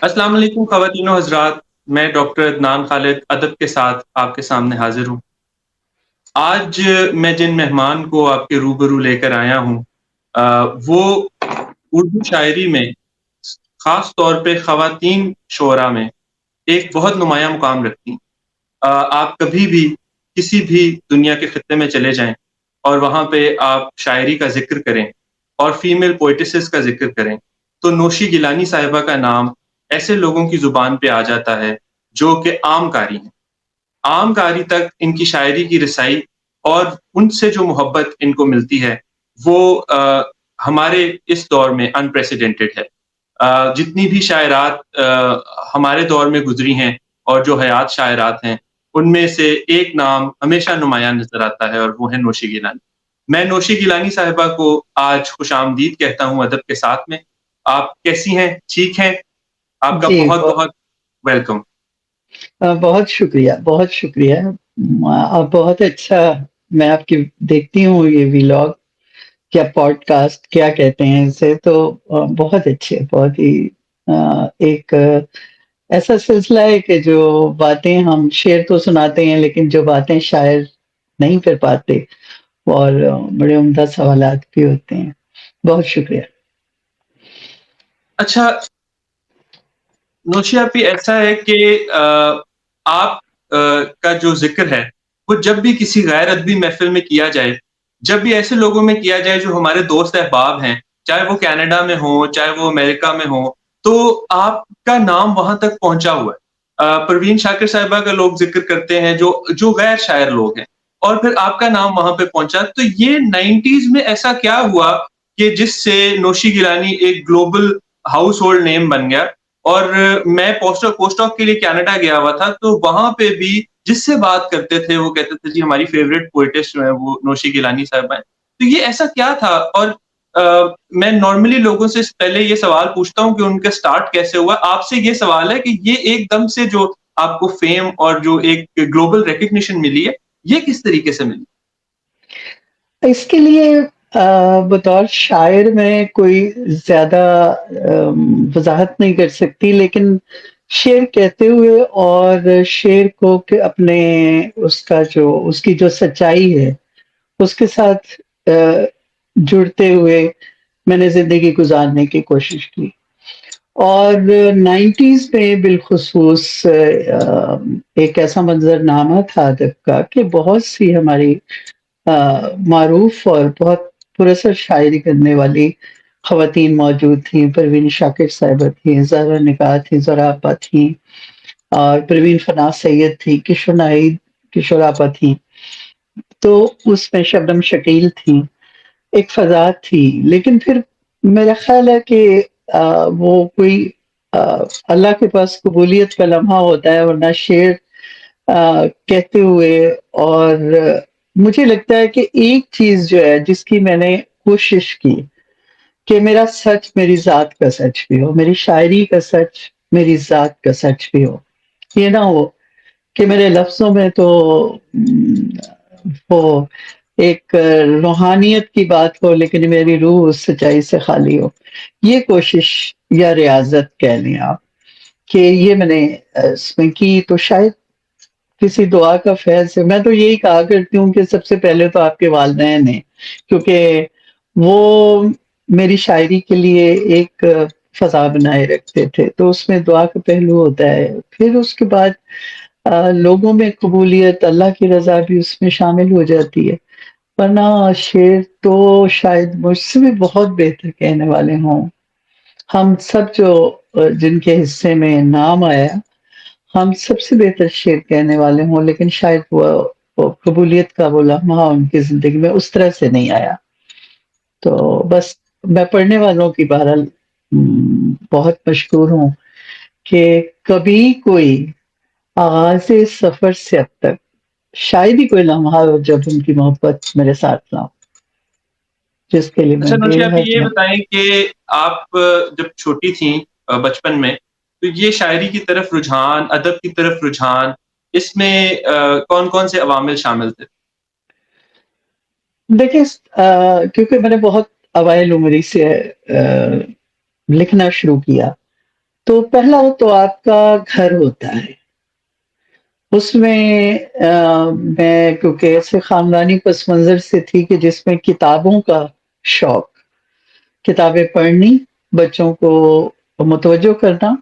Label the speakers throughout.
Speaker 1: السلام علیکم خواتین و حضرات، میں ڈاکٹر عدنان خالد ادب کے ساتھ آپ کے سامنے حاضر ہوں۔ آج میں جن مہمان کو آپ کے روبرو لے کر آیا ہوں وہ اردو شاعری میں خاص طور پہ خواتین شعراء میں ایک بہت نمایاں مقام رکھتی ہیں۔ آپ کبھی بھی کسی بھی دنیا کے خطے میں چلے جائیں اور وہاں پہ آپ شاعری کا ذکر کریں اور فیمیل پوئٹسز کا ذکر کریں تو نوشی گیلانی صاحبہ کا نام ایسے لوگوں کی زبان پہ آ جاتا ہے جو کہ عام قاری ہیں۔ عام قاری تک ان کی شاعری کی رسائی اور ان سے جو محبت ان کو ملتی ہے وہ ہمارے اس دور میں انپریسیڈنٹڈ ہے۔ جتنی بھی شاعرات ہمارے دور میں گزری ہیں اور جو حیات شاعرات ہیں ان میں سے ایک نام ہمیشہ نمایاں نظر آتا ہے اور وہ ہے نوشی گیلانی۔ میں نوشی گیلانی صاحبہ کو آج خوش آمدید کہتا ہوں ادب کے ساتھ میں۔ آپ کیسی ہیں؟ ٹھیک ہیں؟ آپ کا
Speaker 2: جی
Speaker 1: بہت بہت ویلکم۔
Speaker 2: بہت شکریہ، بہت شکریہ۔ آپ بہت اچھا، میں آپ کی دیکھتی ہوں یہ ویلاگ کیا پوڈ کاسٹ کیا کہتے ہیں اسے، تو بہت اچھے، بہت ہی ایک ایسا سلسلہ ہے کہ جو باتیں ہم شعر تو سناتے ہیں لیکن جو باتیں شاعر نہیں کر پاتے، اور بڑے عمدہ سوالات بھی ہوتے ہیں۔ بہت شکریہ۔
Speaker 1: اچھا نوشی آپ ایسا ہے کہ آپ کا جو ذکر ہے وہ جب بھی کسی غیر ادبی محفل میں کیا جائے، جب بھی ایسے لوگوں میں کیا جائے جو ہمارے دوست احباب ہیں، چاہے وہ کینیڈا میں ہوں چاہے وہ امریکہ میں ہوں، تو آپ کا نام وہاں تک پہنچا ہوا ہے۔ پروین شاکر صاحبہ کا لوگ ذکر کرتے ہیں جو غیر شاعر لوگ ہیں، اور پھر آپ کا نام وہاں پہ پہنچا۔ تو یہ 90s میں ایسا کیا ہوا کہ جس سے نوشی گیلانی ایک گلوبل ہاؤس ہولڈ نیم بن گیا؟ اور میں پوسٹ آف کے لیے کینیڈا گیا ہوا تھا، تو وہاں پہ بھی جس سے بات کرتے تھے وہ کہتے تھے جی ہماری فیوریٹ پوئٹسٹ جو ہے وہ نوشی گیلانی صاحبہ ہیں۔ تو یہ ایسا کیا تھا؟ اور میں نارملی لوگوں سے پہلے یہ سوال پوچھتا ہوں کہ ان کا سٹارٹ کیسے ہوا۔ آپ سے یہ سوال ہے کہ یہ ایک دم سے جو آپ کو فیم اور جو ایک گلوبل ریکگنیشن ملی ہے یہ کس طریقے سے ملی؟
Speaker 2: اس کے لیے بطور شاعر میں کوئی زیادہ وضاحت نہیں کر سکتی، لیکن شعر کہتے ہوئے اور شعر کو کہ اپنے اس کی جو سچائی ہے اس کے ساتھ جڑتے ہوئے میں نے زندگی گزارنے کی کوشش کی۔ اور 90s میں بالخصوص ایک ایسا منظرنامہ تھا ادب کا کہ بہت سی ہماری معروف اور بہت پراثر شاعری کرنے والی خواتین موجود تھیں۔ پروین شاکر صاحبہ تھیں، زہرا نگار تھیں، زہرا آپا تھیں، اور پروین فناز سید تھی، کشور آپا تھیں، تو اس میں شبنم شکیل تھیں۔ ایک فضا تھی، لیکن پھر میرا خیال ہے کہ وہ کوئی اللہ کے پاس قبولیت کا لمحہ ہوتا ہے، ورنہ شعر کہتے ہوئے، اور مجھے لگتا ہے کہ ایک چیز جو ہے جس کی میں نے کوشش کی کہ میرا سچ میری ذات کا سچ بھی ہو، میری شاعری کا سچ میری ذات کا سچ بھی ہو۔ یہ نہ ہو کہ میرے لفظوں میں تو وہ ایک روحانیت کی بات ہو لیکن میری روح اس سچائی سے خالی ہو۔ یہ کوشش یا ریاضت کہہ لیں آپ کہ یہ میں نے اس میں کی، تو شاید کسی دعا کا فیض ہے۔ میں تو یہی کہا کرتی ہوں کہ سب سے پہلے تو آپ کے والدین ہیں، کیونکہ وہ میری شاعری کے لیے ایک فضا بنائے رکھتے تھے، تو اس میں دعا کا پہلو ہوتا ہے۔ پھر اس کے بعد لوگوں میں قبولیت، اللہ کی رضا بھی اس میں شامل ہو جاتی ہے، ورنہ شعر تو شاید مجھ سے بھی بہت بہتر کہنے والے ہوں۔ ہم سب جو جن کے حصے میں نام آیا، ہم سب سے بہتر شعر کہنے والے ہوں، لیکن شاید وہ قبولیت کا وہ لمحہ ان کی زندگی میں اس طرح سے نہیں آیا۔ تو بس میں پڑھنے والوں کی بہرحال بہت مشکور ہوں کہ کبھی کوئی آغاز سفر سے اب تک شاید ہی کوئی لمحہ ہو جب ان کی محبت میرے ساتھ نہ ہو، جس کے لیے میں
Speaker 1: اچھا
Speaker 2: بے
Speaker 1: نوشی آپ
Speaker 2: حد
Speaker 1: یہ بتائیں کہ آپ جب چھوٹی تھیں بچپن میں، تو یہ شاعری کی طرف رجحان، ادب کی طرف رجحان، اس میں کون کون سے عوامل شامل تھے؟
Speaker 2: دیکھیں، کیونکہ میں نے بہت اوائل عمری سے لکھنا شروع کیا، تو پہلا تو آپ کا گھر ہوتا ہے، اس میں میں کیونکہ ایسے خاندانی پس منظر سے تھی کہ جس میں کتابوں کا شوق، کتابیں پڑھنی، بچوں کو متوجہ کرنا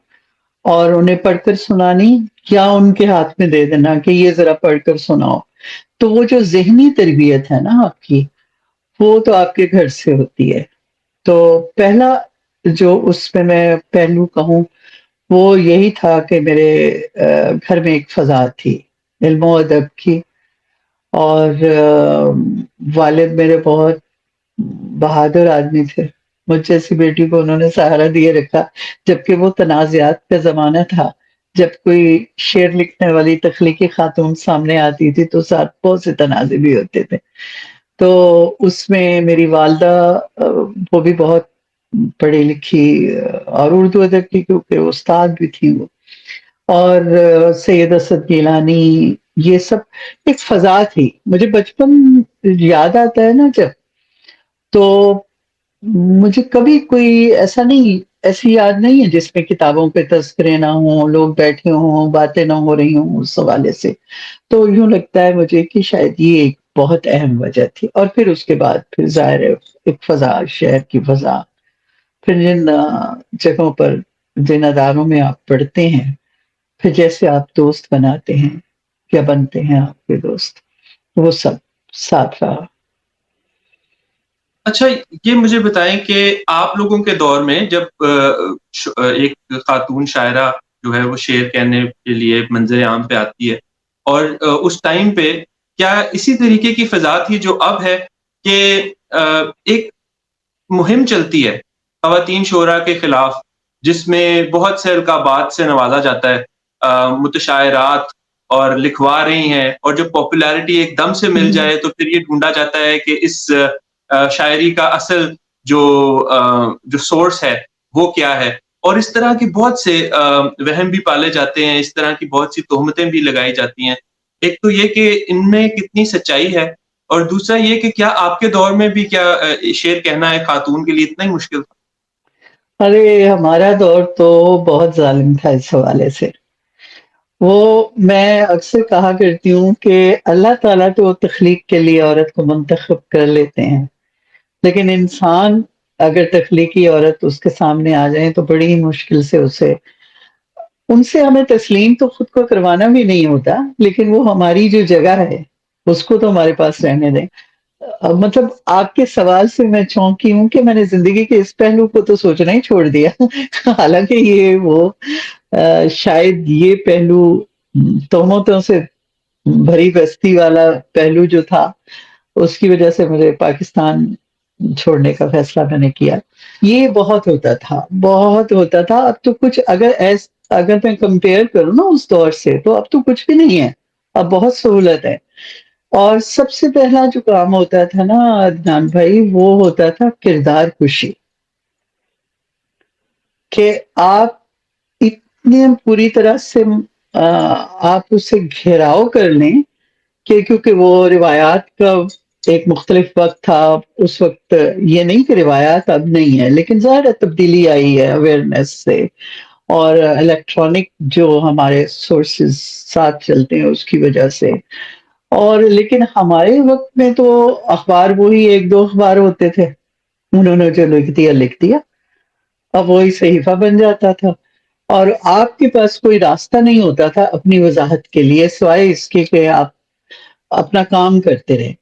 Speaker 2: اور انہیں پڑھ کر سنانی یا ان کے ہاتھ میں دے دینا کہ یہ ذرا پڑھ کر سناؤ. تو وہ جو ذہنی تربیت ہے نا آپ کی، وہ تو آپ کے گھر سے ہوتی ہے. تو پہلا جو اس میں پہلو کہوں وہ یہی تھا کہ میرے گھر میں ایک فضا تھی علم و ادب کی، اور والد میرے بہت بہادر آدمی تھے. مجھ جیسی بیٹی کو انہوں نے سہارا دیے رکھا، جبکہ وہ تنازعات کا زمانہ تھا. جب کوئی شعر لکھنے والی تخلیقی خاتون سامنے آتی تھی تو ساتھ بہت سے تنازع بھی ہوتے تھے. تو اس میں میری والدہ وہ بھی بہت پڑھی لکھی اور اردو ادب کی کیونکہ استاد بھی تھی وہ، اور سید اسد گیلانی، یہ سب ایک فضا تھی. مجھے بچپن یاد آتا ہے نا جب، تو مجھے کبھی کوئی ایسا نہیں، ایسی یاد نہیں ہے جس میں کتابوں پہ تذکرے نہ ہوں، لوگ بیٹھے ہوں، باتیں نہ ہو رہی ہوں اس حوالے سے. تو یوں لگتا ہے مجھے کہ شاید یہ ایک بہت اہم وجہ تھی. اور پھر اس کے بعد پھر ظاہر ہے ایک فضا، شہر کی فضا، پھر جن جگہوں پر، جن اداروں میں آپ پڑھتے ہیں، پھر جیسے آپ دوست بناتے ہیں یا بنتے ہیں آپ کے دوست، وہ سب ساتھ رہا.
Speaker 1: اچھا، یہ مجھے بتائیں کہ آپ لوگوں کے دور میں جب ایک خاتون شاعرہ جو ہے وہ شعر کہنے کے لیے منظر عام پہ آتی ہے، اور اس ٹائم پہ کیا اسی طریقے کی فضا تھی جو اب ہے کہ ایک مہم چلتی ہے خواتین شعراء کے خلاف، جس میں بہت سے القابات سے نوازا جاتا ہے، متشاعرات اور لکھوا رہی ہیں، اور جب پاپولیرٹی ایک دم سے مل جائے تو پھر یہ ڈھونڈا جاتا ہے کہ اس شاعری کا اصل جو جو سورس ہے وہ کیا ہے. اور اس طرح کے بہت سے وہم بھی پالے جاتے ہیں، اس طرح کی بہت سی تہمتیں بھی لگائی جاتی ہیں. ایک تو یہ کہ ان میں کتنی سچائی ہے، اور دوسرا یہ کہ کیا آپ کے دور میں بھی کیا شعر کہنا ہے خاتون کے لیے اتنا ہی مشکل تھا؟
Speaker 2: ارے ہمارا دور تو بہت ظالم تھا اس حوالے سے. وہ میں اکثر کہا کرتی ہوں کہ اللہ تعالیٰ تو تخلیق کے لیے عورت کو منتخب کر لیتے ہیں، لیکن انسان اگر تخلیقی عورت اس کے سامنے آ جائے تو بڑی ہی مشکل سے اسے، ان سے ہمیں تسلیم تو خود کو کروانا بھی نہیں ہوتا، لیکن وہ ہماری جو جگہ ہے اس کو تو ہمارے پاس رہنے دیں. مطلب آپ کے سوال سے میں چونکی ہوں کہ میں نے زندگی کے اس پہلو کو تو سوچنا ہی چھوڑ دیا. حالانکہ یہ وہ شاید یہ پہلو تہمتوں سے بھری بستی والا پہلو جو تھا، اس کی وجہ سے مجھے پاکستان چھوڑنے کا فیصلہ میں نے کیا. یہ بہت ہوتا تھا، بہت ہوتا تھا. اب تو کچھ اگر میں کمپیئر کروں نا اس دور سے، تو اب تو کچھ بھی نہیں ہے، اب بہت سہولت ہے. اور سب سے پہلا جو کام ہوتا تھا نا عدنان بھائی، وہ ہوتا تھا کردار کشی، کہ آپ اتنے پوری طرح سے آپ اسے گھیراؤ کر لیں کہ کیونکہ وہ روایات کا ایک مختلف وقت تھا. اس وقت یہ نہیں کہ روایات اب نہیں ہے، لیکن ظاہر تبدیلی آئی ہے اویئرنیس سے، اور الیکٹرانک جو ہمارے سورسز ساتھ چلتے ہیں اس کی وجہ سے. اور لیکن ہمارے وقت میں تو اخبار وہی ایک دو اخبار ہوتے تھے، انہوں نے جو لکھ دیا لکھ دیا، اب وہی صحیفہ بن جاتا تھا. اور آپ کے پاس کوئی راستہ نہیں ہوتا تھا اپنی وضاحت کے لیے سوائے اس کے کہ آپ اپنا کام کرتے رہے.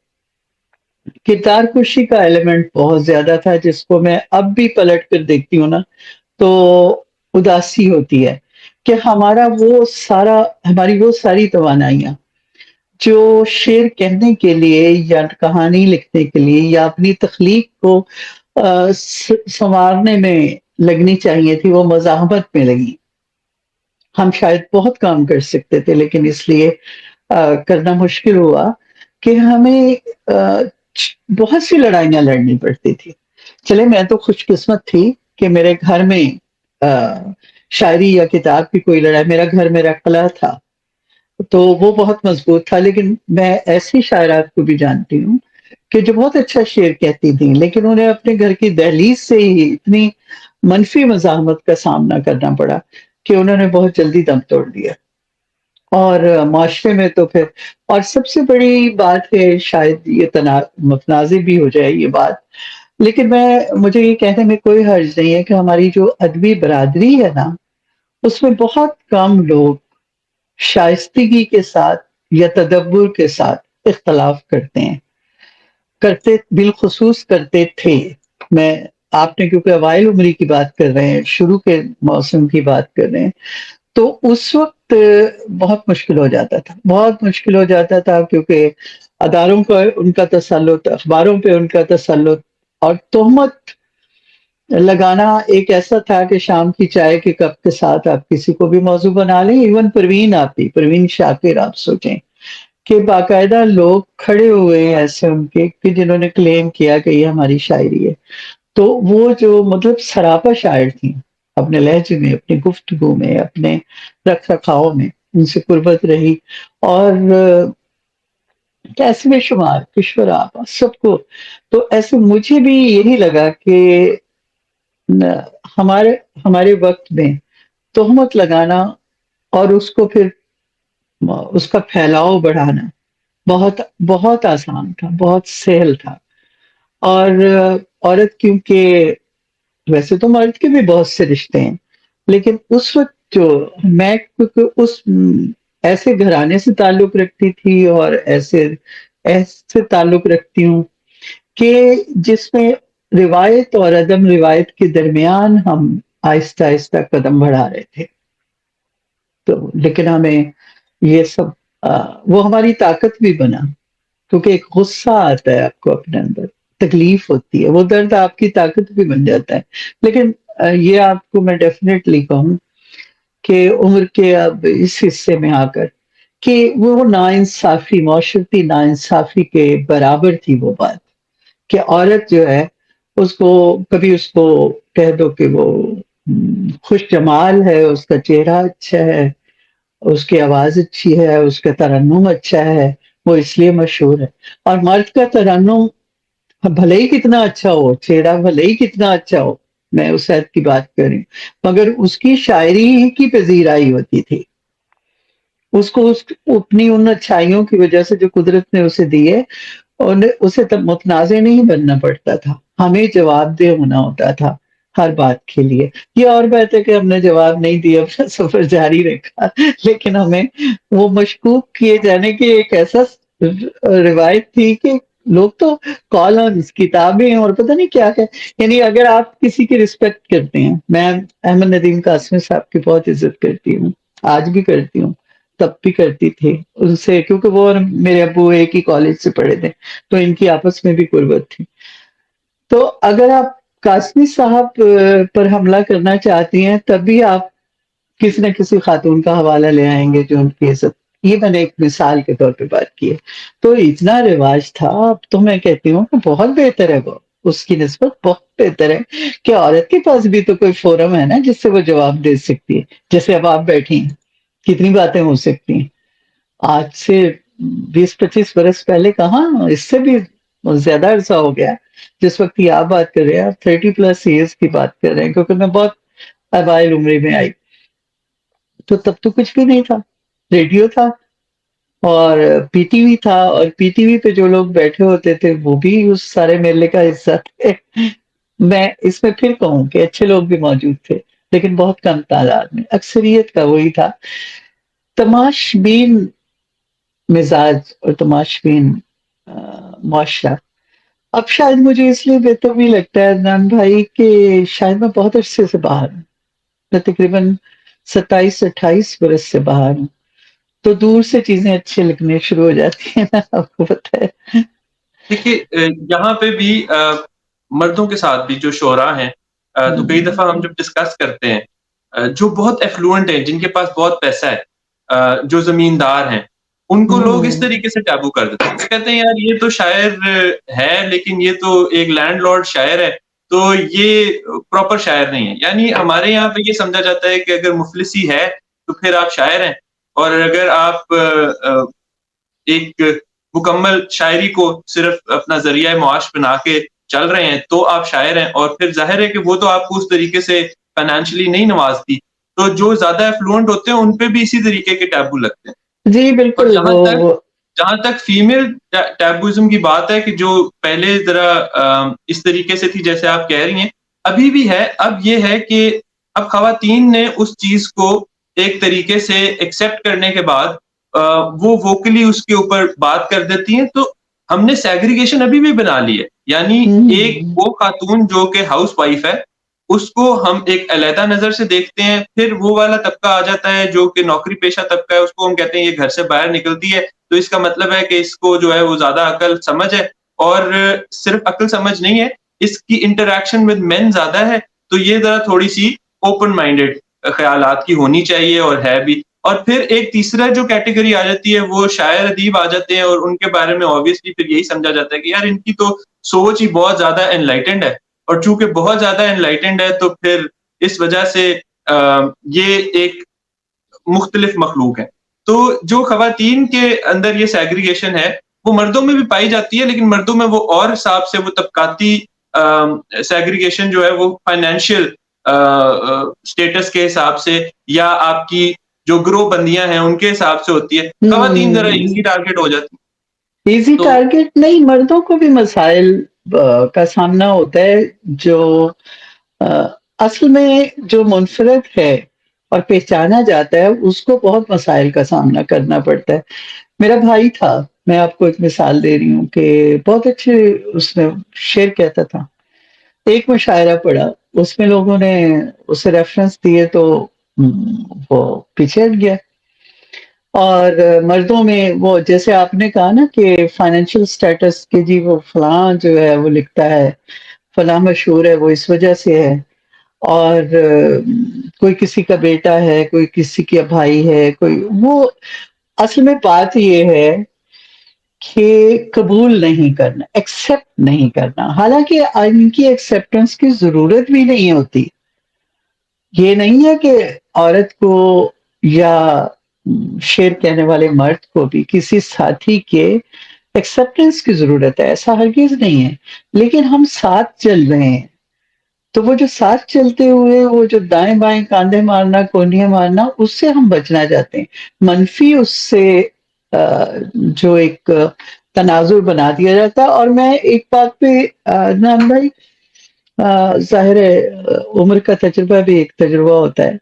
Speaker 2: کردار کشی کا ایلیمنٹ بہت زیادہ تھا، جس کو میں اب بھی پلٹ کر دیکھتی ہوں نا تو اداسی ہوتی ہے کہ ہماری وہ ساری توانائیاں جو شعر کہنے کے لیے یا کہانی لکھنے کے لیے یا اپنی تخلیق کو سنوارنے میں لگنی چاہیے تھی، وہ مزاحمت میں لگی. ہم شاید بہت کام کر سکتے تھے، لیکن اس لیے کرنا مشکل ہوا کہ ہمیں بہت سی لڑائیاں لڑنی پڑتی تھی. چلے میں تو خوش قسمت تھی کہ میرے گھر میں شاعری یا کتاب کی کوئی لڑائی، میرا گھر میرا قلعہ تھا تو وہ بہت مضبوط تھا. لیکن میں ایسی شاعرات کو بھی جانتی ہوں کہ جو بہت اچھا شعر کہتی تھیں، لیکن انہیں اپنے گھر کی دہلیز سے ہی اتنی منفی مزاحمت کا سامنا کرنا پڑا کہ انہوں نے بہت جلدی دم توڑ دیا، اور معاشرے میں تو پھر، اور سب سے بڑی بات ہے، شاید یہ متنازع بھی ہو جائے یہ بات، لیکن مجھے یہ کہنے میں کوئی حرج نہیں ہے کہ ہماری جو ادبی برادری ہے نا، اس میں بہت کم لوگ شائستگی کے ساتھ یا تدبر کے ساتھ اختلاف کرتے ہیں، کرتے بالخصوص کرتے تھے۔ میں آپ نے کیونکہ اوائل عمری کی بات کر رہے ہیں، شروع کے موسم کی بات کر رہے ہیں، تو اس وقت بہت مشکل ہو جاتا تھا، بہت مشکل ہو جاتا تھا، کیونکہ اداروں پر ان کا تسلط، اخباروں پہ ان کا تسلط، اور تہمت لگانا ایک ایسا تھا کہ شام کی چائے کے کپ کے ساتھ آپ کسی کو بھی موضوع بنا لیں۔ ایون پروین شاکر آپ سوچیں کہ باقاعدہ لوگ کھڑے ہوئے ہیں ایسے ان کے کہ جنہوں نے کلیم کیا کہ یہ ہماری شاعری ہے، تو وہ جو مطلب سراپا شاعر تھی، اپنے لہجے میں، اپنی گفتگو میں، اپنے رکھ رکھاؤ میں ان سے قربت رہی، اور کیسے بے شمار کشور آپ سب کو، تو ایسے مجھے بھی یہی لگا کہ ہمارے ہمارے وقت میں تہمت لگانا اور اس کو پھر اس کا پھیلاؤ بڑھانا بہت بہت آسان تھا، بہت سہل تھا، اور عورت کیونکہ، ویسے تو مرد کے بھی بہت سے رشتے ہیں، لیکن اس وقت جو میں کیونکہ اس ایسے گھرانے سے تعلق رکھتی تھی، اور ایسے تعلق رکھتی ہوں کہ جس میں روایت اور عدم روایت کے درمیان ہم آہستہ آہستہ قدم بڑھا رہے تھے، تو لیکن ہمیں یہ سب وہ ہماری طاقت بھی بنا، کیونکہ ایک غصہ آتا ہے آپ کو اپنے اندر، تکلیف ہوتی ہے، وہ درد آپ کی طاقت بھی بن جاتا ہے۔ لیکن یہ آپ کو میں ڈیفینیٹلی کہوں کہ عمر کے اب اس حصے میں آ کر کہ وہ ناانصافی، معاشرتی ناانصافی کے برابر تھی وہ بات، کہ عورت جو ہے اس کو کبھی اس کو کہہ دو کہ وہ خوش جمال ہے، اس کا چہرہ اچھا ہے، اس کی آواز اچھی ہے، اس کا ترنم اچھا ہے، وہ اس لیے مشہور ہے، اور مرد کا ترنم بھلے ہی کتنا اچھا ہو، چہرہ بھلے ہی کتنا اچھا ہو، میں اس حد کی بات کر رہی ہوں، مگر اس کی شاعری ہی کی پذیرائی ہوتی تھی، اس کو اپنی ان اچھائیوں کی وجہ سے جو قدرت نے اسے دی ہے، اسے تب متنازع نہیں بننا پڑتا تھا، ہمیں جواب دہ ہونا ہوتا تھا ہر بات کے لیے۔ یہ اور بات ہے کہ ہم نے جواب نہیں دیا، اپنا سفر جاری رکھا، لیکن ہمیں وہ مشکوک کیے جانے کی ایک ایسا روایت تھی کہ لوگ تو کالمز، کتابیں اور پتہ نہیں کیا کہ، یعنی اگر آپ کسی کی رسپیکٹ کرتے ہیں، میں احمد ندیم قاسمی صاحب کی بہت عزت کرتی ہوں، آج بھی کرتی ہوں، تب بھی کرتی تھی ان سے، کیونکہ وہ اور میرے ابو ایک ہی کالج سے پڑھے تھے، تو ان کی آپس میں بھی قربت تھی۔ تو اگر آپ قاسمی صاحب پر حملہ کرنا چاہتی ہیں، تب بھی آپ کسی نہ کسی خاتون کا حوالہ لے آئیں گے جو ان کی عزت، یہ میں نے ایک مثال کے طور پہ بات کی ہے، تو اتنا رواج تھا، اب تو میں کہتی ہوں کہ بہت بہتر ہے، وہ اس کی نسبت بہت بہتر ہے کہ عورت کے پاس بھی تو کوئی فورم ہے نا جس سے وہ جواب دے سکتی ہے، جیسے اب آپ بیٹھی ہیں، کتنی باتیں ہو سکتی ہیں، آج سے 20-25 برس پہلے کہاں، اس سے بھی زیادہ عرصہ ہو گیا جس وقت یہ آپ بات کر رہے ہیں، آپ 30+ ایئرس کی بات کر رہے ہیں، کیونکہ میں بہت اوائل عمری میں آئی، تو تب تو کچھ بھی نہیں تھا، ریڈیو تھا اور پی ٹی وی تھا، اور پی ٹی وی پہ جو لوگ بیٹھے ہوتے تھے وہ بھی اس سارے میلے کا حصہ تھے۔ میں اس میں پھر کہوں کہ اچھے لوگ بھی موجود تھے، لیکن بہت کم تعداد میں، اکثریت کا وہی تھا تماش بین مزاج اور تماش بین معاشرہ۔ اب شاید مجھے اس لیے بہتر بھی لگتا ہے عدنان بھائی کہ شاید میں بہت عرصے سے باہر ہوں، میں تقریباً 27-28 برس سے باہر ہوں، تو دور سے چیزیں اچھی لگنے شروع ہو جاتی ہیں نا، آپ کو پتہ ہے۔
Speaker 1: دیکھیے یہاں پہ بھی مردوں کے ساتھ بھی جو شعراء ہیں، تو کئی دفعہ ہم جب ڈسکس کرتے ہیں، جو بہت ایفلوئنٹ ہیں، جن کے پاس بہت پیسہ ہے، جو زمیندار ہیں، ان کو لوگ اس طریقے سے ٹیبو کر دیتے ہیں، وہ کہتے ہیں یار یہ تو شاعر ہے لیکن یہ تو ایک لینڈ لارڈ شاعر ہے، تو یہ پراپر شاعر نہیں ہے۔ یعنی ہمارے یہاں پہ یہ سمجھا جاتا ہے کہ اگر مفلسی ہے تو پھر آپ شاعر ہیں، اور اگر آپ ایک مکمل شاعری کو صرف اپنا ذریعہ معاش بنا کے چل رہے ہیں تو آپ شاعر ہیں، اور پھر ظاہر ہے کہ وہ تو آپ کو اس طریقے سے فائنینشلی نہیں نوازتی، تو جو زیادہ ایفلوئنٹ ہوتے ہیں ان پہ بھی اسی طریقے کے ٹیبو لگتے ہیں۔
Speaker 2: جی
Speaker 1: اور
Speaker 2: بالکل وہ
Speaker 1: جہاں تک فیمیل ٹیبوزم کی بات ہے، کہ جو پہلے ذرا اس طریقے سے تھی جیسے آپ کہہ رہی ہیں، ابھی بھی ہے۔ اب یہ ہے کہ اب خواتین نے اس چیز کو ایک طریقے سے ایکسیپٹ کرنے کے بعد وہ ووکلی اس کے اوپر بات کر دیتی ہیں، تو ہم نے سیگریگیشن ابھی بھی بنا لی ہے۔ یعنی ایک
Speaker 2: ہوں،
Speaker 1: وہ خاتون جو کہ ہاؤس وائف ہے، اس کو ہم ایک علیحدہ نظر سے دیکھتے ہیں، پھر وہ والا طبقہ آ جاتا ہے جو کہ نوکری پیشہ طبقہ ہے، اس کو ہم کہتے ہیں یہ گھر سے باہر نکلتی ہے، تو اس کا مطلب ہے کہ اس کو جو ہے وہ زیادہ عقل سمجھ ہے، اور صرف عقل سمجھ نہیں ہے، اس کی انٹریکشن ود مین زیادہ ہے، تو یہ ذرا تھوڑی سی اوپن مائنڈیڈ خیالات کی ہونی چاہیے، اور ہے بھی۔ اور پھر ایک تیسرا جو کیٹیگری آ جاتی ہے وہ شاعر ادیب آ جاتے ہیں، اور ان کے بارے میں آبویسلی پھر یہی سمجھا جاتا ہے کہ یار ان کی تو سوچ ہی بہت زیادہ انلائٹنڈ ہے، اور چونکہ بہت زیادہ انلائٹنڈ ہے تو پھر اس وجہ سے یہ ایک مختلف مخلوق ہے۔ تو جو خواتین کے اندر یہ سیگریگیشن ہے وہ مردوں میں بھی پائی جاتی ہے، لیکن مردوں میں وہ اور حساب سے وہ طبقاتی سیگریگیشن جو ہے وہ فائنینشیل اسٹیٹس کے حساب سے، یا آپ کی جو گروہ بندیاں ہیں ان کے حساب سے ہوتی ہے۔ خواتین ذرا ایزی ٹارگیٹ ہو جاتی
Speaker 2: ایزی
Speaker 1: تو
Speaker 2: ٹارگیٹ نہیں، مردوں کو بھی مسائل کا سامنا ہوتا ہے، جو آ، اصل میں جو منفرد ہے اور پہچانا جاتا ہے اس کو بہت مسائل کا سامنا کرنا پڑتا ہے۔ میرا بھائی تھا، میں آپ کو ایک مثال دے رہی ہوں کہ بہت اچھے اس نے شعر کہتا تھا۔ ایک مشاعرہ پڑھا، اس میں لوگوں نے اسے ریفرنس دیے تو وہ پیچھے ہٹ گیا۔ اور مردوں میں وہ جیسے آپ نے کہا نا کہ فائنینشیل سٹیٹس کے جی وہ فلاں جو ہے وہ لکھتا ہے، فلاں مشہور ہے وہ اس وجہ سے ہے، اور کوئی کسی کا بیٹا ہے، کوئی کسی کا بھائی ہے، کوئی وہ اصل میں بات یہ ہے کہ قبول نہیں کرنا، ایکسیپٹ نہیں کرنا، حالانکہ ان کی ایکسیپٹنس کی ضرورت بھی نہیں ہوتی۔ یہ نہیں ہے کہ عورت کو یا شعر کہنے والے مرد کو بھی کسی ساتھی کے ایکسیپٹنس کی ضرورت ہے، ایسا ہرگز نہیں ہے، لیکن ہم ساتھ چل رہے ہیں، تو وہ جو ساتھ چلتے ہوئے وہ جو دائیں بائیں کاندھے مارنا، کونیاں مارنا، اس سے ہم بچنا چاہتے ہیں، منفی اس سے جو ایک تناظر بنا دیا جاتا ہے۔ اور میں ایک بات پہ نام بھائی، ظاہر ہے عمر کا تجربہ بھی ایک تجربہ ہوتا ہے،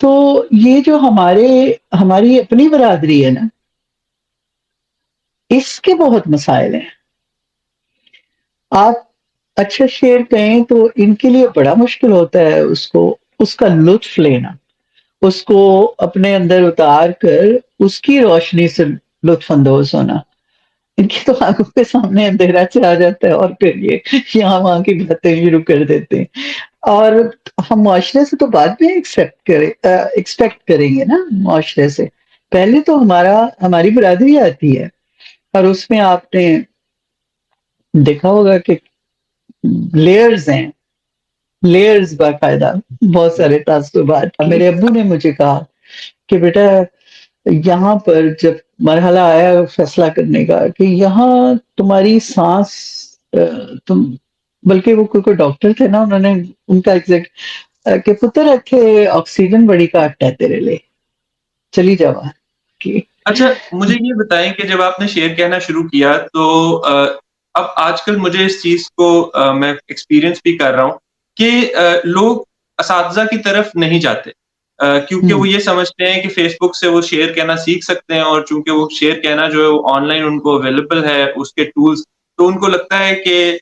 Speaker 2: تو یہ جو ہماری اپنی برادری ہے نا، اس کے بہت مسائل ہیں۔ آپ اچھا شعر کہیں تو ان کے لیے بڑا مشکل ہوتا ہے اس کا لطف لینا، اس کو اپنے اندر اتار کر اس کی روشنی سے لطف اندوز ہونا۔ ان کی تو آنکھوں کے سامنے اندھیرا چلا جاتا ہے، اور پھر یہ یہاں وہاں کی باتیں شروع کر دیتے ہیں، اور ہم معاشرے سے تو بعد میں ایکسپیکٹ کریں گے نا، معاشرے سے پہلے تو ہماری برادری آتی ہے، اور اس میں آپ نے دیکھا ہوگا کہ لیئرز ہیں، لیئرز باقاعدہ، بہت سارے تعصبات۔ میرے ابو نے مجھے کہا کہ بیٹا یہاں پر جب مرحلہ آیا فیصلہ کرنے کا کہ یہاں تمہاری سانس تم، بلکہ وہ کوئی ڈاکٹر تھے نا، انہوں نے ان کا ایگزیکٹ کہ پتر اتھے آکسیجن بڑی کاٹ ہے تیرے لے، چلی جا باہر کہ
Speaker 1: اچھا مجھے یہ بتائیں کہ جب آپ نے شعر کہنا شروع کیا تو اب آج کل مجھے اس چیز کو میں ایکسپیرینس بھی کر رہا ہوں کہ لوگ اساتذہ کی طرف نہیں جاتے، کیونکہ وہ یہ سمجھتے ہیں کہ فیس بک سے وہ شعر کہنا سیکھ سکتے ہیں، اور چونکہ وہ شعر کہنا جو ہے وہ آن لائن ان کو اویلیبل ہے اس کے ٹولز، تو ان کو لگتا ہے کہ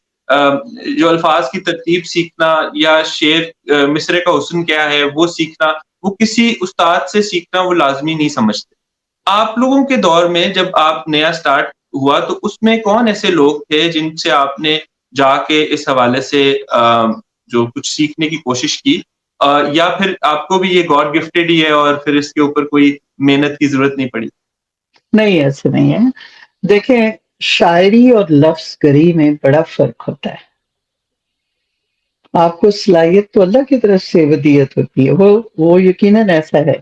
Speaker 1: جو الفاظ کی ترتیب سیکھنا یا شعر مصرے کا حسن کیا ہے وہ سیکھنا، وہ کسی استاد سے سیکھنا وہ لازمی نہیں سمجھتے۔ آپ لوگوں کے دور میں جب آپ نیا سٹارٹ ہوا تو اس میں کون ایسے لوگ تھے جن سے آپ نے جا کے اس حوالے سے جو کچھ سیکھنے کی کوشش کی، یا پھر آپ کو بھی یہ گاڈ گفٹیڈ ہی ہے اور پھر اس کے اوپر کوئی محنت کی ضرورت نہیں پڑی؟
Speaker 2: نہیں، ایسے نہیں ہے۔ دیکھیں، شاعری اور لفظ گری میں بڑا فرق ہوتا ہے۔ آپ کو صلاحیت تو اللہ کی طرف سے ودیت ہوتی ہے، وہ یقیناً ایسا ہے،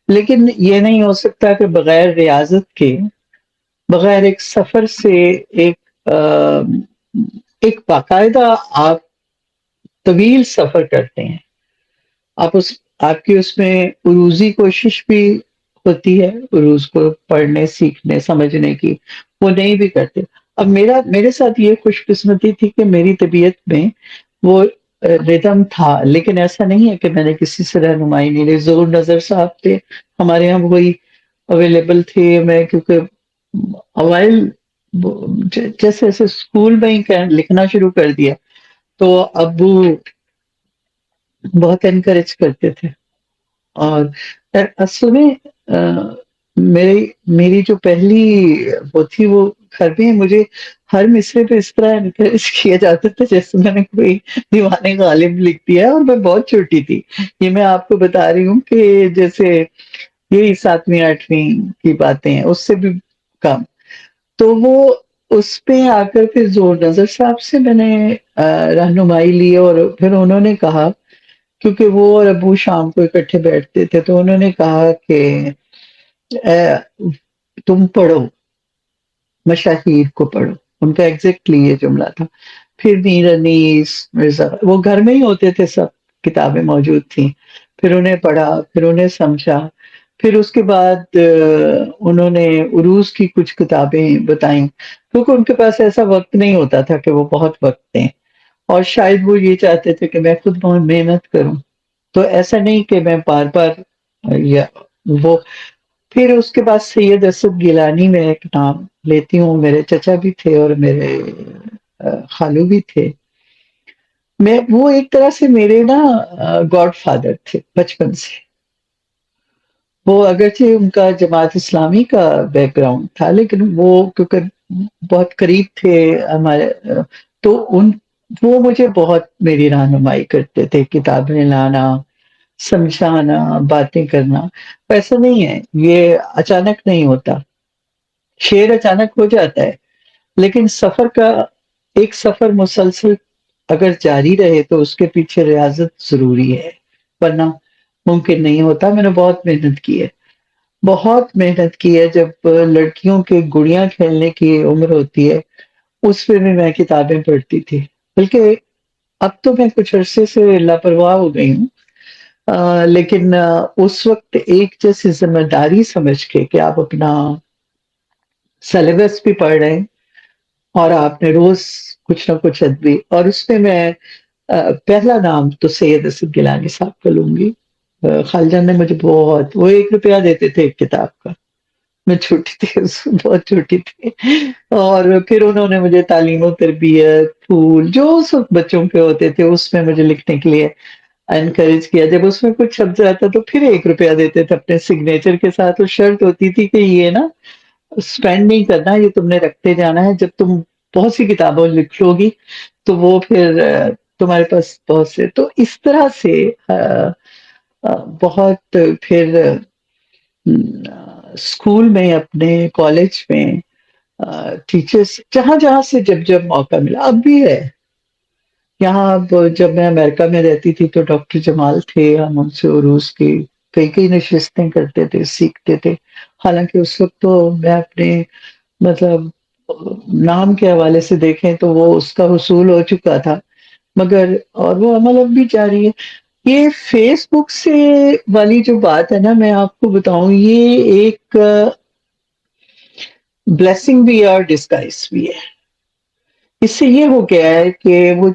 Speaker 2: لیکن یہ نہیں ہو سکتا کہ بغیر ریاضت کے بغیر ایک سفر سے، ایک ایک باقاعدہ آپ طویل سفر کرتے ہیں، آپ کی اس میں عروضی کوشش بھی ہوتی ہے، عروض کو پڑھنے سیکھنے سمجھنے کی، وہ نہیں بھی کرتے۔ اب میرے ساتھ یہ خوش قسمتی تھی کہ میری طبیعت میں وہ ردم تھا، لیکن ایسا نہیں ہے کہ میں نے کسی سے رہنمائی نہیں لی۔ ظہور نظر صاحب تھے ہمارے یہاں، وہی اویلیبل تھے۔ میں کیونکہ اوائل جیسے جیسے اسکول میں ہی لکھنا شروع کر دیا تو ابو بہت انکریج کرتے تھے۔ اور اصل میں میری جو پہلی وہ تھی، وہ گھر میں مجھے ہر مصرے پہ اس طرح انکریج کیا جاتا تھا جیسے میں نے کوئی دیوان غالب لکھ دیا ہے، اور میں بہت چھوٹی تھی۔ یہ میں آپ کو بتا رہی ہوں کہ جیسے یہی 7ویں 8ویں کی باتیں ہیں، اس سے بھی کم۔ تو وہ اس پہ آ کر پھر زور نظر صاحب سے میں نے رہنمائی لی، اور پھر انہوں نے کہا، کیونکہ وہ اور ابو شام کو اکٹھے بیٹھتے تھے، تو انہوں نے کہا کہ تم پڑھو، مشاہیر کو پڑھو۔ ان کا ایگزیکٹلی یہ جملہ تھا۔ پھر میر انیس، مرزا، وہ گھر میں ہی ہوتے تھے، سب کتابیں موجود تھیں۔ پھر انہیں پڑھا، پھر انہیں سمجھا۔ پھر اس کے بعد انہوں نے عروض کی کچھ کتابیں بتائیں، کیونکہ ان کے پاس ایسا وقت نہیں ہوتا تھا کہ وہ بہت وقت دیں، اور شاید وہ یہ چاہتے تھے کہ میں خود بہت محنت کروں۔ تو ایسا نہیں کہ میں بار بار یا وہ۔ پھر اس کے بعد سید اسد گیلانی میں ایک نام لیتی ہوں، میرے چچا بھی تھے اور میرے خالو بھی تھے۔ وہ ایک طرح سے میرے نا گاڈ فادر تھے بچپن سے۔ وہ اگرچہ ان کا جماعت اسلامی کا بیک گراؤنڈ تھا، لیکن وہ کیونکہ بہت قریب تھے ہمارے، تو وہ مجھے بہت میری رہنمائی کرتے تھے، کتابیں لانا، سمجھانا، باتیں کرنا۔ ایسا نہیں ہے، یہ اچانک نہیں ہوتا، شعر اچانک ہو جاتا ہے، لیکن ایک سفر مسلسل اگر جاری رہے تو اس کے پیچھے ریاضت ضروری ہے، ورنہ ممکن نہیں ہوتا۔ میں نے بہت محنت کی ہے، بہت محنت کی ہے۔ جب لڑکیوں کے گڑیاں کھیلنے کی عمر ہوتی ہے، اس پہ بھی میں کتابیں پڑھتی تھی، بلکہ اب تو میں کچھ عرصے سے لاپرواہ ہو گئی ہوں، لیکن اس وقت ایک جیسی ذمہ داری سمجھ کے کہ آپ اپنا سلیبس بھی پڑھ رہے ہیں، اور آپ نے روز کچھ نہ کچھ ادبی، اور اس میں پہلا نام تو سید اسد گیلانی صاحب کا لوں گی۔ خالجان نے مجھے وہ 1 روپیہ دیتے تھے ایک کتاب کا، میں چھوٹی تھی، بہت چھوٹی تھی، اور پھر انہوں نے مجھے تعلیم و تربیت، پھول، جو سب بچوں کے ہوتے تھے اس میں مجھے لکھنے کے لیے انکریج کیا۔ جب اس میں کچھ چھپ جاتا تو پھر 1 روپیہ دیتے تھے اپنے سگنیچر کے ساتھ، اور شرط ہوتی تھی کہ یہ نا اسپینڈ نہیں کرنا، یہ تم نے رکھتے جانا ہے، جب تم بہت سی کتابوں لکھ لو گی تو وہ پھر تمہارے پاس بہت سے۔ تو اس طرح سے بہت پھر اسکول میں، اپنے کالج میں، ٹیچرس جہاں جہاں سے جب موقع ملا، اب بھی ہے یہاں۔ اب جب میں امریکہ میں رہتی تھی تو ڈاکٹر جمال تھے، ہم ان سے عروض کی کئی نشستیں کرتے تھے، سیکھتے تھے۔ حالانکہ اس وقت تو میں اپنے مطلب نام کے حوالے سے دیکھیں تو وہ اس کا حصول ہو چکا تھا، مگر اور وہ عمل اب بھی جاری ہے۔ یہ فیس بک سے والی جو بات ہے نا، میں آپ کو بتاؤں، یہ ایک بلیسنگ بھی ہے اور ڈسگائز بھی ہے۔ اس سے یہ ہو گیا ہے کہ وہ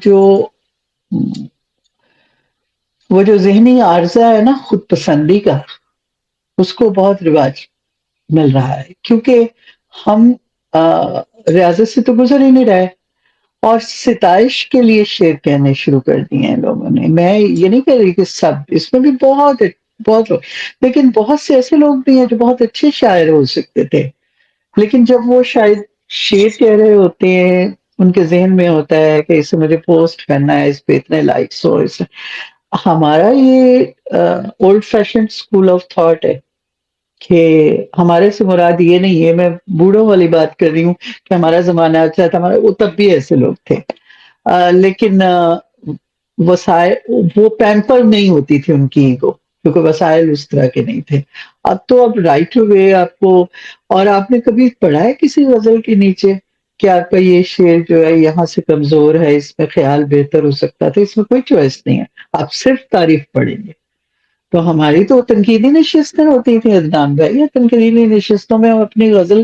Speaker 2: جو ذہنی عارضہ ہے نا خود پسندی کا، اس کو بہت رواج مل رہا ہے، کیونکہ ہم ریاضت سے تو گزر ہی نہیں رہے، اور ستائش کے لیے شعر کہنے شروع کر دیے ہیں لوگوں نے۔ میں یہ نہیں کہہ رہی کہ سب، اس میں بھی بہت لوگ، لیکن بہت سے ایسے لوگ بھی ہیں جو بہت اچھے شاعر ہو سکتے تھے، لیکن جب وہ شاید شعر کہہ رہے ہوتے ہیں، ان کے ذہن میں ہوتا ہے کہ اسے مجھے پوسٹ کرنا ہے، اس پہ اتنے لائکس ہو، ہمارا یہ old fashion school of thought ہے کہ ہمارے سے مراد یہ نہیں ہے، میں بوڑھوں والی بات کر رہی ہوں کہ ہمارا زمانہ اچھا تھا، وہ تب بھی ایسے لوگ تھے، لیکن وہ پیمپر نہیں ہوتی تھی ان کی ایگو، کیونکہ وسائل اس طرح کے نہیں تھے. اب تو اب رائٹ ہوئے آپ کو. اور آپ نے کبھی پڑھا ہے کسی غزل کے نیچے کہ آپ کا یہ شعر جو ہے یہاں سے کمزور ہے، اس میں خیال بہتر ہو سکتا تھا؟ اس میں کوئی چوائس نہیں ہے، آپ صرف تعریف پڑھیں گے. تو ہماری تو تنقیدی نشستیں ہوتی تھیں عدنان بھائی، تنقیدی نشستوں میں ہم اپنی غزل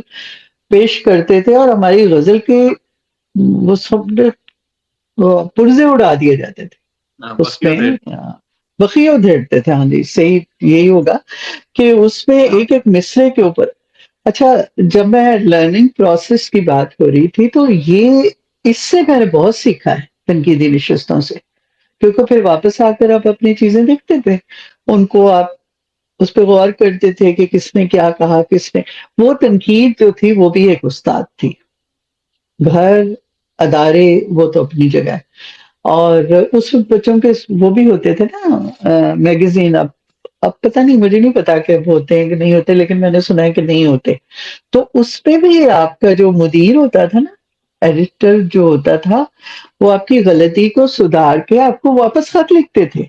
Speaker 2: پیش کرتے تھے اور ہماری غزل کے وہ سب پرزے اڑا دیے جاتے تھے اس
Speaker 1: بخیو
Speaker 2: میں.
Speaker 1: دیر.
Speaker 2: بخیو دھیڑتے تھے. ہاں جی صحیح یہی ہوگا کہ اس میں ایک ایک مصرے کے اوپر. اچھا، جب میں لرننگ پروسیس کی بات ہو رہی تھی تو یہ اس سے میں نے بہت سیکھا ہے تنقیدی نشستوں سے، کیونکہ پھر واپس آ کر آپ اپنی چیزیں دیکھتے تھے، ان کو آپ اس پہ غور کرتے تھے کہ کس نے کیا کہا، کس نے. وہ تنقید جو تھی وہ بھی ایک استاد تھی. گھر، ادارے، وہ تو اپنی جگہ ہے. اور اس وقت بچوں کے وہ بھی ہوتے تھے نا میگزین. اب پتہ نہیں، مجھے نہیں پتا کہ اب ہوتے ہیں کہ نہیں ہوتے، لیکن میں نے سنا ہے کہ نہیں ہوتے. تو اس پہ بھی آپ کا جو مدیر ہوتا تھا نا، ایڈیٹر جو ہوتا تھا، وہ آپ کی غلطی کو سدھار کے آپ کو واپس خط لکھتے تھے.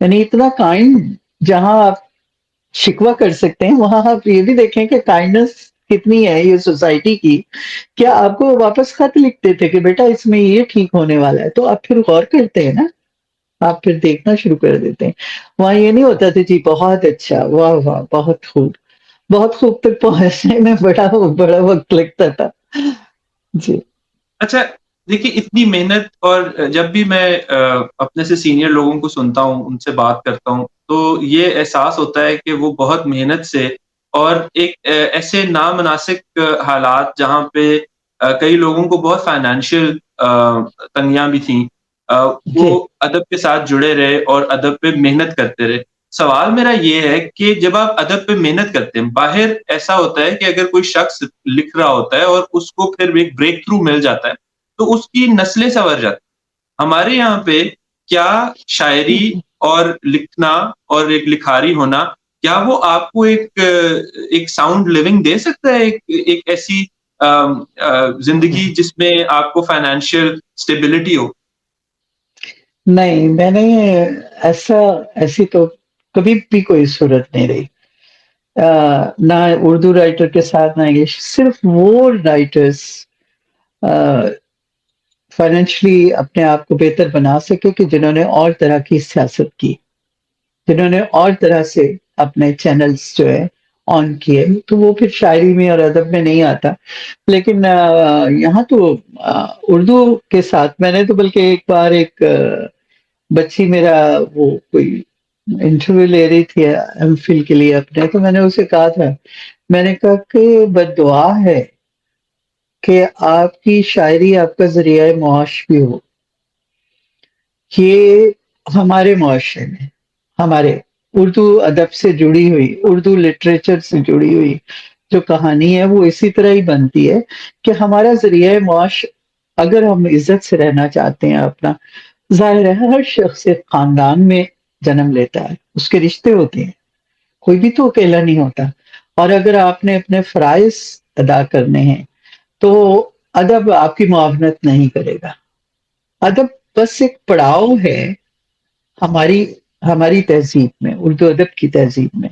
Speaker 2: یعنی اتنا کائنڈ. جہاں آپ شکوہ کر سکتے ہیں وہاں آپ یہ بھی دیکھیں کہ کائنڈنس کتنی ہے یہ سوسائٹی کی. کیا آپ کو واپس خط لکھتے تھے کہ بیٹا اس میں یہ ٹھیک ہونے والا ہے، تو آپ پھر غور کرتے ہیں نا، آپ پھر دیکھنا شروع کر دیتے ہیں. وہاں یہ نہیں ہوتا تھا جی بہت اچھا، واہ واہ بہت خوب. بہت خوب تک پہنچنے میں بڑا بڑا وقت لگتا تھا. جی.
Speaker 1: اچھا دیکھیے، اتنی محنت، اور جب بھی میں اپنے سے سینئر لوگوں کو سنتا ہوں، ان سے بات کرتا ہوں، تو یہ احساس ہوتا ہے کہ وہ بہت محنت سے، اور ایک ایسے نامناسب حالات جہاں پہ کئی لوگوں کو بہت فائنینشیل تنگیاں بھی تھیں، وہ
Speaker 2: جی.
Speaker 1: ادب کے ساتھ جڑے رہے اور ادب پہ محنت کرتے رہے. سوال میرا یہ ہے کہ جب آپ ادب پہ محنت کرتے ہیں، باہر ایسا ہوتا ہے کہ اگر کوئی شخص لکھ رہا ہوتا ہے اور اس کو پھر ایک بریک تھرو مل جاتا ہے تو اس کی نسلیں سنور جاتی ہیں. ہمارے یہاں پہ کیا شاعری اور لکھنا اور ایک لکھاری ہونا، کیا وہ آپ کو ایک ساؤنڈ لیونگ دے سکتا ہے، ایک ایسی زندگی جس میں آپ کو فائنینشیل اسٹیبلٹی ہو؟
Speaker 2: نہیں، میں نے ایسی تو کبھی بھی کوئی صورت نہیں رہی. نہ اردو رائٹر کے ساتھ نہ انگلش. صرف وہ رائٹرز فائنینشلی اپنے آپ کو بہتر بنا سکے کہ جنہوں نے اور طرح کی سیاست کی، جنہوں نے اور طرح سے اپنے چینلز جو ہے آن کیے. تو وہ پھر شاعری میں اور ادب میں نہیں آتا. لیکن یہاں تو اردو کے ساتھ میں نے تو بلکہ ایک بار ایک بچی میرا وہ کوئی انٹرویو لے رہی تھی ایم فل کے لیے اپنے، تو میں نے اسے کہا تھا، میں نے کہا کہ بد دعا ہے کہ آپ کی شاعری آپ کا ذریعہ معاش بھی ہو. یہ ہمارے معاشرے میں، ہمارے اردو ادب سے جڑی ہوئی، اردو لٹریچر سے جڑی ہوئی جو کہانی ہے وہ اسی طرح ہی بنتی ہے کہ ہمارا ذریعہ معاش، اگر ہم عزت سے رہنا چاہتے ہیں اپنا. ظاہر ہے ہر شخص ایک خاندان میں جنم لیتا ہے، اس کے رشتے ہوتے ہیں، کوئی بھی تو اکیلا نہیں ہوتا. اور اگر آپ نے اپنے فرائض ادا کرنے ہیں تو ادب آپ کی معاونت نہیں کرے گا. ادب بس ایک پڑاؤ ہے ہماری ہماری تہذیب میں، اردو ادب کی تہذیب میں.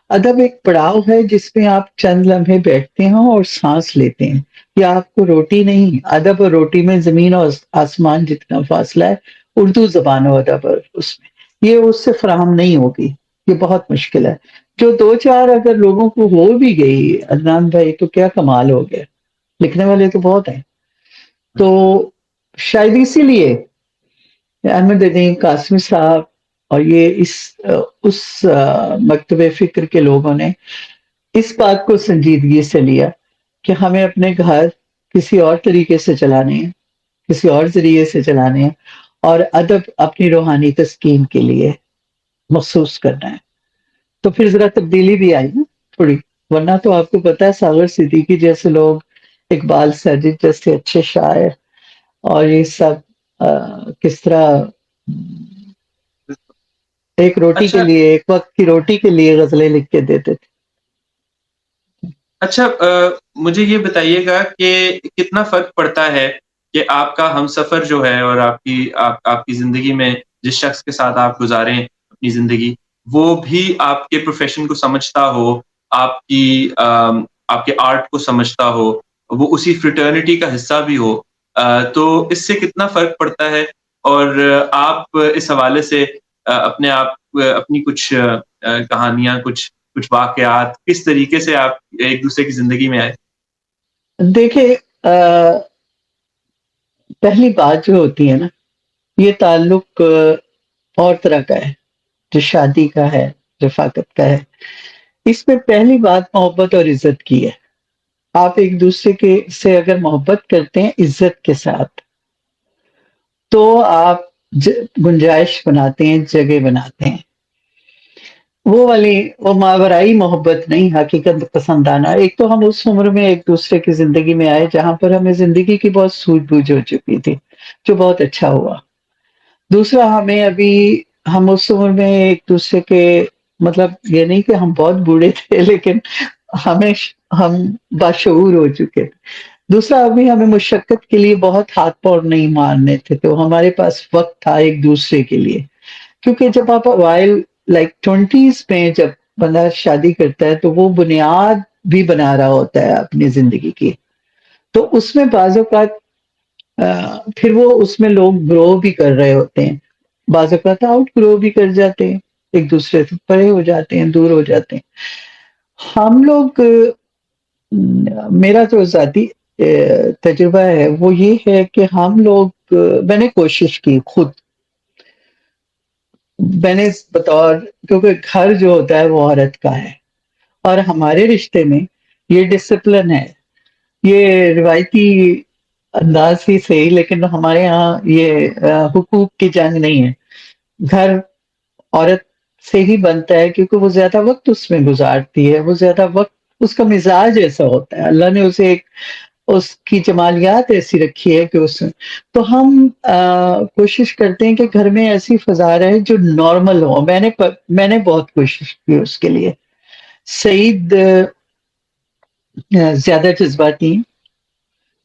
Speaker 2: ادب ایک پڑاؤ ہے جس میں آپ چند لمحے بیٹھتے ہیں اور سانس لیتے ہیں. یا آپ کو روٹی نہیں، ادب اور روٹی میں زمین اور آسمان جتنا فاصلہ ہے اردو زبان و ادب اور اس میں یہ اس سے فراہم نہیں ہوگی. یہ بہت مشکل ہے. جو دو چار اگر لوگوں کو ہو بھی گئی عدنان بھائی تو کیا کمال ہو گیا. لکھنے والے تو بہت ہیں. تو شاید اسی لیے احمد ندیم قاسمی صاحب اور یہ اس مکتب فکر کے لوگوں نے اس بات کو سنجیدگی سے لیا کہ ہمیں اپنے گھر کسی اور طریقے سے چلانے ہیں، کسی اور ذریعے سے چلانے ہیں، اور ادب اپنی روحانی تسکین کے لیے مخصوص کرنا ہے. تو پھر ذرا تبدیلی بھی آئی نا تھوڑی. ورنہ تو آپ کو پتا ہے ساغر صدیقی جیسے لوگ، اقبال ساجد جیسے اچھے شاعر، اور یہ سب کس طرح ایک روٹی کے
Speaker 1: اچھا
Speaker 2: لیے، ایک وقت کی روٹی کے لیے غزلیں لکھ کے دیتے تھے.
Speaker 1: اچھا مجھے یہ بتائیے گا کہ کتنا فرق پڑتا ہے کہ آپ کا ہم سفر جو ہے اور آپ کی زندگی میں جس شخص کے ساتھ آپ گزاریں اپنی زندگی، وہ بھی آپ کے پروفیشن کو سمجھتا ہو، آپ کے آرٹ کو سمجھتا ہو، وہ اسی فریٹرنٹی کا حصہ بھی ہو، تو اس سے کتنا فرق پڑتا ہے؟ اور آپ اس حوالے سے اپنے آپ اپنی کچھ کہانیاں، کچھ واقعات کس طریقے سے آپ ایک دوسرے کی زندگی میں آئے؟
Speaker 2: دیکھیے پہلی بات جو ہوتی ہے نا، یہ تعلق اور طرح کا ہے، جو شادی کا ہے، رفاقت کا ہے۔ اس میں پہلی بات محبت اور عزت کی ہے۔ آپ ایک دوسرے کے سے اگر محبت کرتے ہیں عزت کے ساتھ، تو آپ گنجائش بناتے ہیں، جگہ بناتے ہیں۔ وہ ماورائی محبت نہیں، حقیقت پسندانہ۔ ایک تو ہم اس عمر میں ایک دوسرے کی زندگی میں آئے جہاں پر ہمیں زندگی کی بہت سوجھ بوجھ ہو چکی تھی، جو بہت اچھا ہوا۔ دوسرا، ہم اس عمر میں ایک دوسرے کے، مطلب یہ نہیں کہ ہم بہت بوڑھے تھے، لیکن ہم باشعور ہو چکے تھے۔ دوسرا، ہمیں مشقت کے لیے بہت ہاتھ پاؤں نہیں مارنے تھے، تو ہمارے پاس وقت تھا ایک دوسرے کے لیے۔ کیونکہ جب آپ وائل لائک 20s میں جب بندہ شادی کرتا ہے تو وہ بنیاد بھی بنا رہا ہوتا ہے اپنی زندگی کی، تو اس میں بعض اوقات پھر وہ اس میں لوگ گرو بھی کر رہے ہوتے ہیں، بعض اوقات آؤٹ گرو بھی کر جاتے ہیں، ایک دوسرے سے پرے ہو جاتے ہیں، دور ہو جاتے ہیں۔ ہم لوگ میرا جو ذاتی تجربہ ہے وہ یہ ہے کہ ہم لوگ، میں نے کوشش کی خود، میں نے بطور، کیونکہ گھر جو ہوتا ہے وہ عورت کا ہے، اور ہمارے رشتے میں یہ ڈسپلن ہے، یہ روایتی انداز ہی صحیح، لیکن ہمارے ہاں یہ حقوق کی جنگ نہیں ہے۔ گھر عورت سے ہی بنتا ہے، کیونکہ وہ زیادہ وقت اس میں گزارتی ہے، وہ زیادہ وقت، اس کا مزاج ایسا ہوتا ہے، اللہ نے اسے اس کی جمالیات ایسی رکھی ہے کہ تو ہم کوشش کرتے ہیں کہ گھر میں ایسی فضا رہے جو نارمل ہو۔ میں نے بہت کوشش کی اس کے لیے۔ سعید زیادہ جذباتی،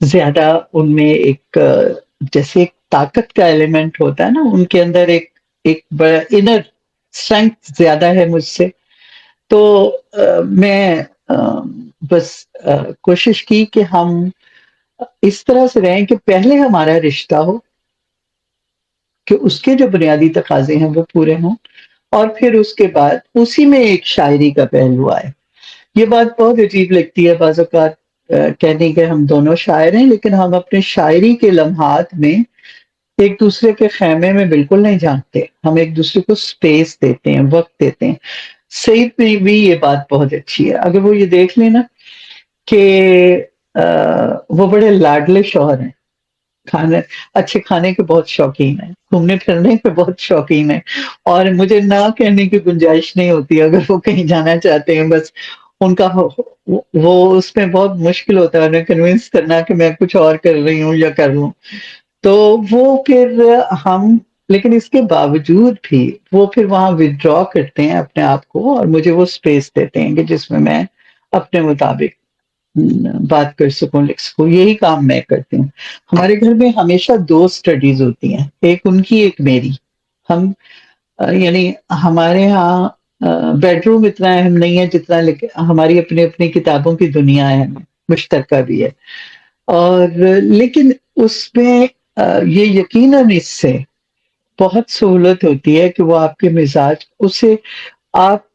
Speaker 2: زیادہ ان میں ایک جیسے ایک طاقت کا ایلیمنٹ ہوتا ہے نا، ان کے اندر ایک بڑا انر اسٹرینتھ زیادہ ہے مجھ سے۔ تو میں بس کوشش کی کہ ہم اس طرح سے رہیں کہ پہلے ہمارا رشتہ ہو کہ اس کے جو بنیادی تقاضے ہیں وہ پورے ہوں، اور پھر اس کے بعد اسی میں ایک شاعری کا پہلو آئے۔ یہ بات بہت عجیب لگتی ہے بعض اوقات کہنے کہ ہم دونوں شاعر ہیں، لیکن ہم اپنے شاعری کے لمحات میں ایک دوسرے کے خیمے میں بالکل نہیں جھانکتے، ہم ایک دوسرے کو سپیس دیتے ہیں، وقت دیتے ہیں۔ سعید میں بھی یہ بات بہت اچھی ہے، اگر وہ یہ دیکھ لینا کہ وہ بڑے لاڈلے شوہر ہیں، اچھے کھانے کے بہت شوقین ہیں، گھومنے پھرنے کے بہت شوقین ہیں، اور مجھے نہ کہنے کی گنجائش نہیں ہوتی اگر وہ کہیں جانا چاہتے ہیں۔ بس ان کا وہ اس میں بہت مشکل ہوتا ہے انہیں کنوینس کرنا کہ میں کچھ اور کر رہی ہوں یا کر لوں، تو وہ پھر ہم، لیکن اس کے باوجود بھی وہ پھر وہاں ودرا کرتے ہیں اپنے آپ کو، اور مجھے وہ سپیس دیتے ہیں کہ جس میں میں اپنے مطابق بات کر سکوں، لکھ سکوں۔ یہی کام میں کرتی ہوں۔ ہمارے گھر میں ہمیشہ دو اسٹڈیز ہوتی ہیں، ایک ان کی، ایک میری۔ ہم یعنی ہمارے ہاں بیڈ روم اتنا اہم نہیں ہے جتنا ہماری اپنی اپنی کتابوں کی دنیا ہے، مشترکہ بھی ہے، اور لیکن اس میں یہ یقیناً اس سے بہت سہولت ہوتی ہے کہ وہ آپ کے مزاج، اسے آپ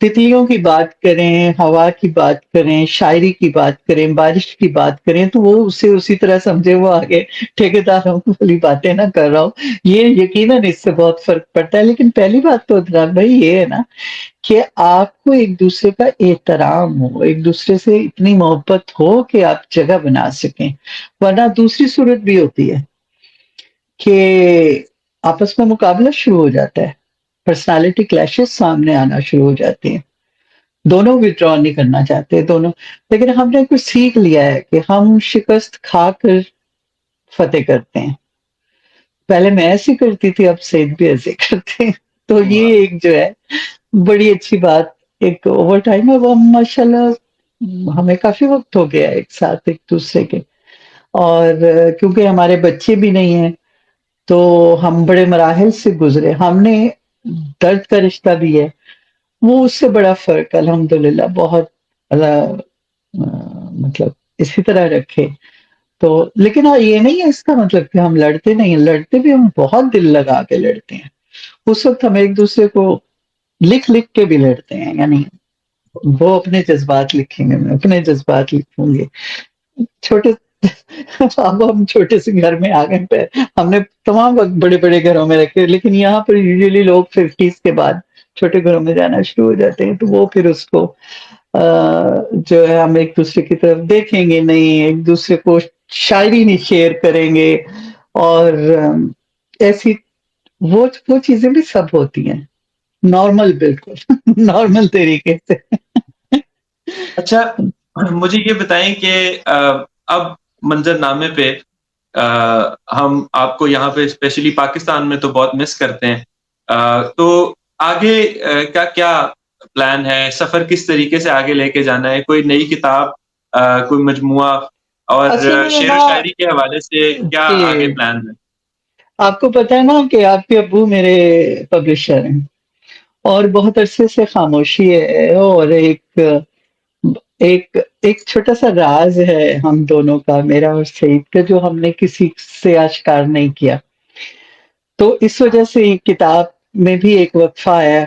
Speaker 2: تتلیوں کی بات کریں، ہوا کی بات کریں، شاعری کی بات کریں، بارش کی بات کریں، تو وہ اسے اسی طرح سمجھے وہ آگے ٹھیکیداروں والی باتیں نہ کر رہا ہو۔ یہ یقیناً اس سے بہت فرق پڑتا ہے۔ لیکن پہلی بات تو عدنان بھائی یہ ہے نا کہ آپ کو ایک دوسرے کا احترام ہو، ایک دوسرے سے اتنی محبت ہو کہ آپ جگہ بنا سکیں، ورنہ دوسری صورت بھی ہوتی ہے کہ آپس میں مقابلہ شروع ہو جاتا ہے، پرسنالٹی کلیشز سامنے آنا شروع ہو جاتے ہیں، دونوں وڈرا نہیں کرنا چاہتے دونوں۔ لیکن ہم نے کچھ سیکھ لیا ہے کہ ہم شکست کھا کر فتح کرتے ہیں۔ پہلے میں ایسے کرتی تھی، اب سید بھی ایسے کرتے ہیں، تو یہ ایک جو ہے بڑی اچھی بات، ایک اوور ٹائم ہے وہ، ماشاءاللہ ہمیں کافی وقت ہو گیا ایک ساتھ ایک دوسرے کے، اور کیونکہ ہمارے بچے بھی نہیں ہیں تو ہم بڑے مراحل سے گزرے، ہم نے درد کا رشتہ بھی ہے، وہ اس سے بڑا فرق الحمدللہ بہت اللہ مطلب اسی طرح رکھے. تو لیکن یہ نہیں ہے اس کا مطلب کہ ہم لڑتے نہیں ہیں، لڑتے بھی ہم بہت دل لگا کے لڑتے ہیں. اس وقت ہم ایک دوسرے کو لکھ لکھ کے بھی لڑتے ہیں، یعنی وہ اپنے جذبات لکھیں گے، میں اپنے جذبات لکھوں گی. چھوٹے اب ہم چھوٹے سے گھر میں آ گئے پہ ہم نے تمام وقت بڑے بڑے گھروں میں رکھے، لیکن یہاں پر یوزلی لوگ 50s کے بعد چھوٹے گھروں میں جانا شروع ہو جاتے ہیں، تو وہ پھر اس کو جو ہے ہم ایک دوسرے کی طرف دیکھیں گے نہیں، ایک دوسرے کو شاعری نہیں شیئر کریں گے، اور ایسی وہ چیزیں بھی سب ہوتی ہیں نارمل، بالکل نارمل طریقے سے.
Speaker 1: اچھا، مجھے یہ بتائیں کہ اب منظر نامے پہ ہم آپ کو یہاں پہ اسپیشلی پاکستان میں تو بہت مس کرتے ہیں، تو آگے کا کیا پلان ہے؟ سفر کس طریقے سے آگے لے کے جانا ہے؟ کوئی نئی کتاب، کوئی مجموعہ، اور
Speaker 2: اصل میں
Speaker 1: شعر و
Speaker 2: نا
Speaker 1: شاعری کے حوالے سے کیا
Speaker 2: کہ
Speaker 1: آگے پلان ہے؟
Speaker 2: آپ کو پتہ ہے نا کہ آپ کے ابو میرے پبلشر ہیں، اور بہت عرصے سے خاموشی ہے، اور ایک ایک چھوٹا سا راز ہے ہم دونوں کا، میرا اور سعید کا، جو ہم نے کسی سے آشکار نہیں کیا. تو اس وجہ سے کتاب میں بھی ایک وقفہ آیا،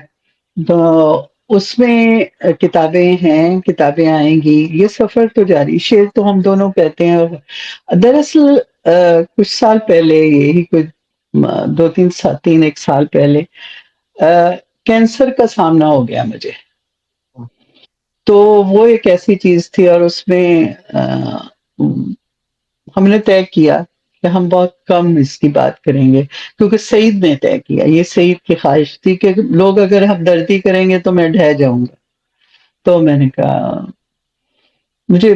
Speaker 2: تو اس میں کتابیں ہیں، کتابیں آئیں گی، یہ سفر تو جاری، شعر تو ہم دونوں کہتے ہیں. دراصل کچھ سال پہلے، یہی کچھ تین ایک سال پہلے کینسر کا سامنا ہو گیا مجھے. تو وہ ایک ایسی چیز تھی، اور اس میں ہم نے طے کیا کہ ہم بہت کم اس کی بات کریں گے، کیونکہ سعید نے طے کیا، یہ سعید کی خواہش تھی کہ لوگ اگر ہمدردی کریں گے تو میں ڈھہ جاؤں گا. تو میں نے کہا، مجھے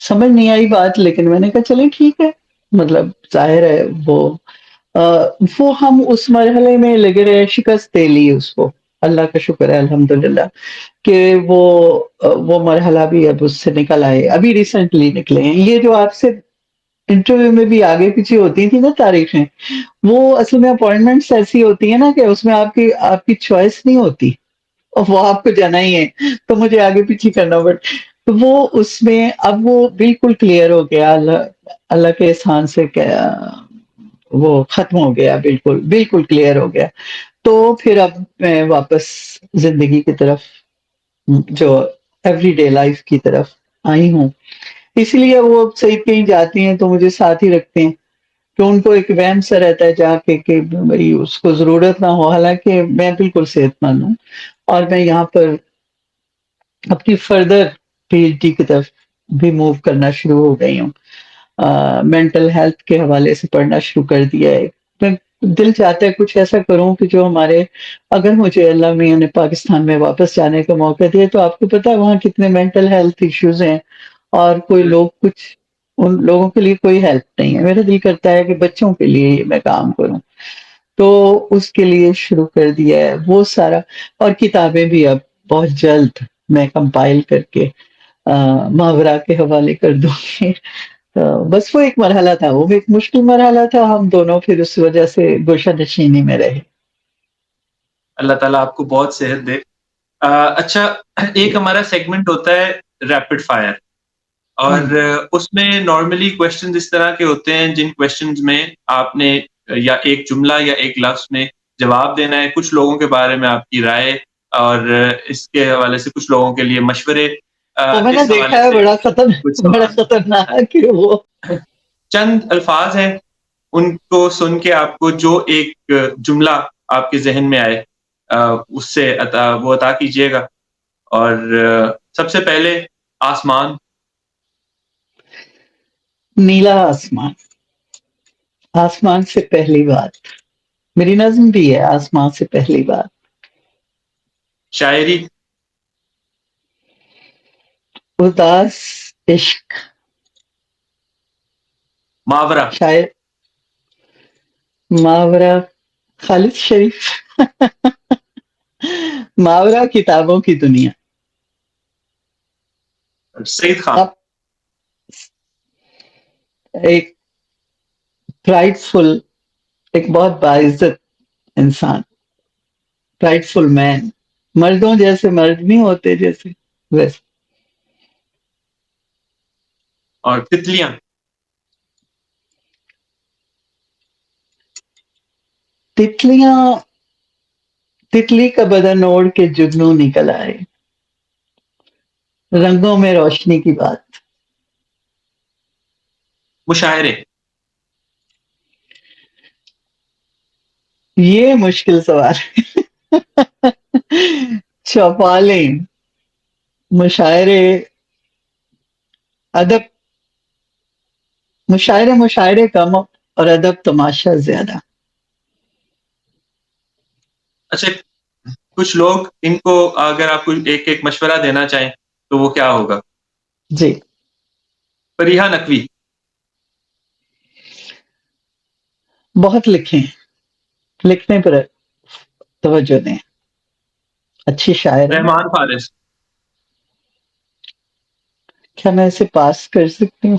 Speaker 2: سمجھ نہیں آئی بات، لیکن میں نے کہا چلیں ٹھیک ہے، مطلب ظاہر ہے وہ ہم اس مرحلے میں لگے رہے، شکست دے لی اس کو، اللہ کا شکر ہے الحمدللہ کہ وہ مرحلہ بھی اب اس سے نکل آئے، ابھی ریسنٹلی نکلے ہیں. یہ جو آپ سے انٹرویو میں بھی آگے پیچھے ہوتی تھی نا تاریخیں، وہ اصل میں اپوائنٹمنٹس ایسی ہوتی ہیں نا کہ اس میں آپ کی چوائس نہیں ہوتی، اور وہ آپ کو جانا ہی ہے، تو مجھے آگے پیچھے کرنا پڑتا. تو وہ اس میں اب وہ بالکل کلیئر ہو گیا، اللہ کے احسان سے، کیا وہ ختم ہو گیا، بالکل بالکل کلیئر ہو گیا. تو پھر اب میں واپس زندگی کی طرف، جو ایوری ڈے لائف کی طرف آئی ہوں. اس لیے وہ سعید کہیں جاتی ہیں تو مجھے ساتھ ہی رکھتے ہیں، کہ ان کو ایک وہم سا رہتا ہے جا کے کہ بھائی اس کو ضرورت نہ ہو، حالانکہ میں بالکل صحت مند ہوں، اور میں یہاں پر اپنی فردر پی ایچ ڈی کی طرف بھی موو کرنا شروع ہو گئی ہوں. مینٹل ہیلتھ کے حوالے سے پڑھنا شروع کر دیا ہے. میں دل چاہتا ہے کچھ ایسا کروں کہ جو ہمارے، اگر مجھے اللہ میاں نے پاکستان میں واپس جانے کا موقع دیا، تو آپ کو پتا ہے وہاں کتنے مینٹل ہیلتھ ایشوز ہیں، اور کوئی لوگ کچھ، ان لوگوں کے لیے کوئی ہیلپ نہیں ہے. میرا دل کرتا ہے کہ بچوں کے لیے میں کام کروں، تو اس کے لیے شروع کر دیا ہے وہ سارا. اور کتابیں بھی اب بہت جلد میں کمپائل کر کے ماورا کے حوالے کر دوں گی. بس وہ ایک مرحلہ تھا، وہ بھی ایک مشکل مرحلہ تھا، ہم دونوں پھر اس وجہ سے گوشہ نشینی میں رہے.
Speaker 1: اللہ تعالیٰ آپ کو بہت صحت دے. اچھا، ایک ہمارا سیگمنٹ ہوتا ہے ریپڈ فائر، اور اس میں نارملی کوشچنز اس طرح کے ہوتے ہیں جن کوشچنز میں آپ نے یا ایک جملہ یا ایک لفظ میں جواب دینا ہے. کچھ لوگوں کے بارے میں آپ کی رائے، اور اس کے حوالے سے کچھ لوگوں کے لیے مشورے.
Speaker 2: وہ میں نے
Speaker 1: اس
Speaker 2: دیکھا
Speaker 1: حوالے
Speaker 2: ہے،
Speaker 1: سے کچھ
Speaker 2: بڑا
Speaker 1: سوال.
Speaker 2: خطرناک ہے وہ.
Speaker 1: چند الفاظ ہیں، ان کو سن کے آپ کو جو ایک جملہ آپ کے ذہن میں آئے اس سے وہ عطا کیجیے گا. اور سب سے پہلے آسمان.
Speaker 2: نیلا آسمان. آسمان سے پہلی بات، میری نظم بھی ہے، آسمان سے پہلی بات.
Speaker 1: شاعری.
Speaker 2: اداس عشق.
Speaker 1: محاورہ.
Speaker 2: شاعر محاورہ خالد شریف. محاورہ کتابوں کی دنیا.
Speaker 1: سعید خان.
Speaker 2: اب ایک پرائڈ فل، ایک بہت باعزت انسان، پرائڈ فل مین. مردوں جیسے مرد نہیں ہوتے جیسے ویسے.
Speaker 1: اور تتلیاں؟
Speaker 2: تتلیاں، تتلی کا بدن اوڑھ کے جگنو نکل آئے، رنگوں میں روشنی کی بات.
Speaker 1: مشاعرے؟
Speaker 2: یہ مشکل سوال ہے. چوپالیں، مشاعرے، ادب. مشاعرے کم اور ادب تماشا زیادہ.
Speaker 1: اچھا، کچھ لوگ ان کو اگر آپ کو ایک ایک مشورہ دینا چاہیں تو وہ کیا ہوگا؟
Speaker 2: جی.
Speaker 1: فریحہ نقوی؟
Speaker 2: بہت لکھیں، لکھنے پر توجہ دیں، اچھی شاعر ہیں.
Speaker 1: رحمان فارس؟
Speaker 2: کیا میں اسے پاس کر سکتی ہوں؟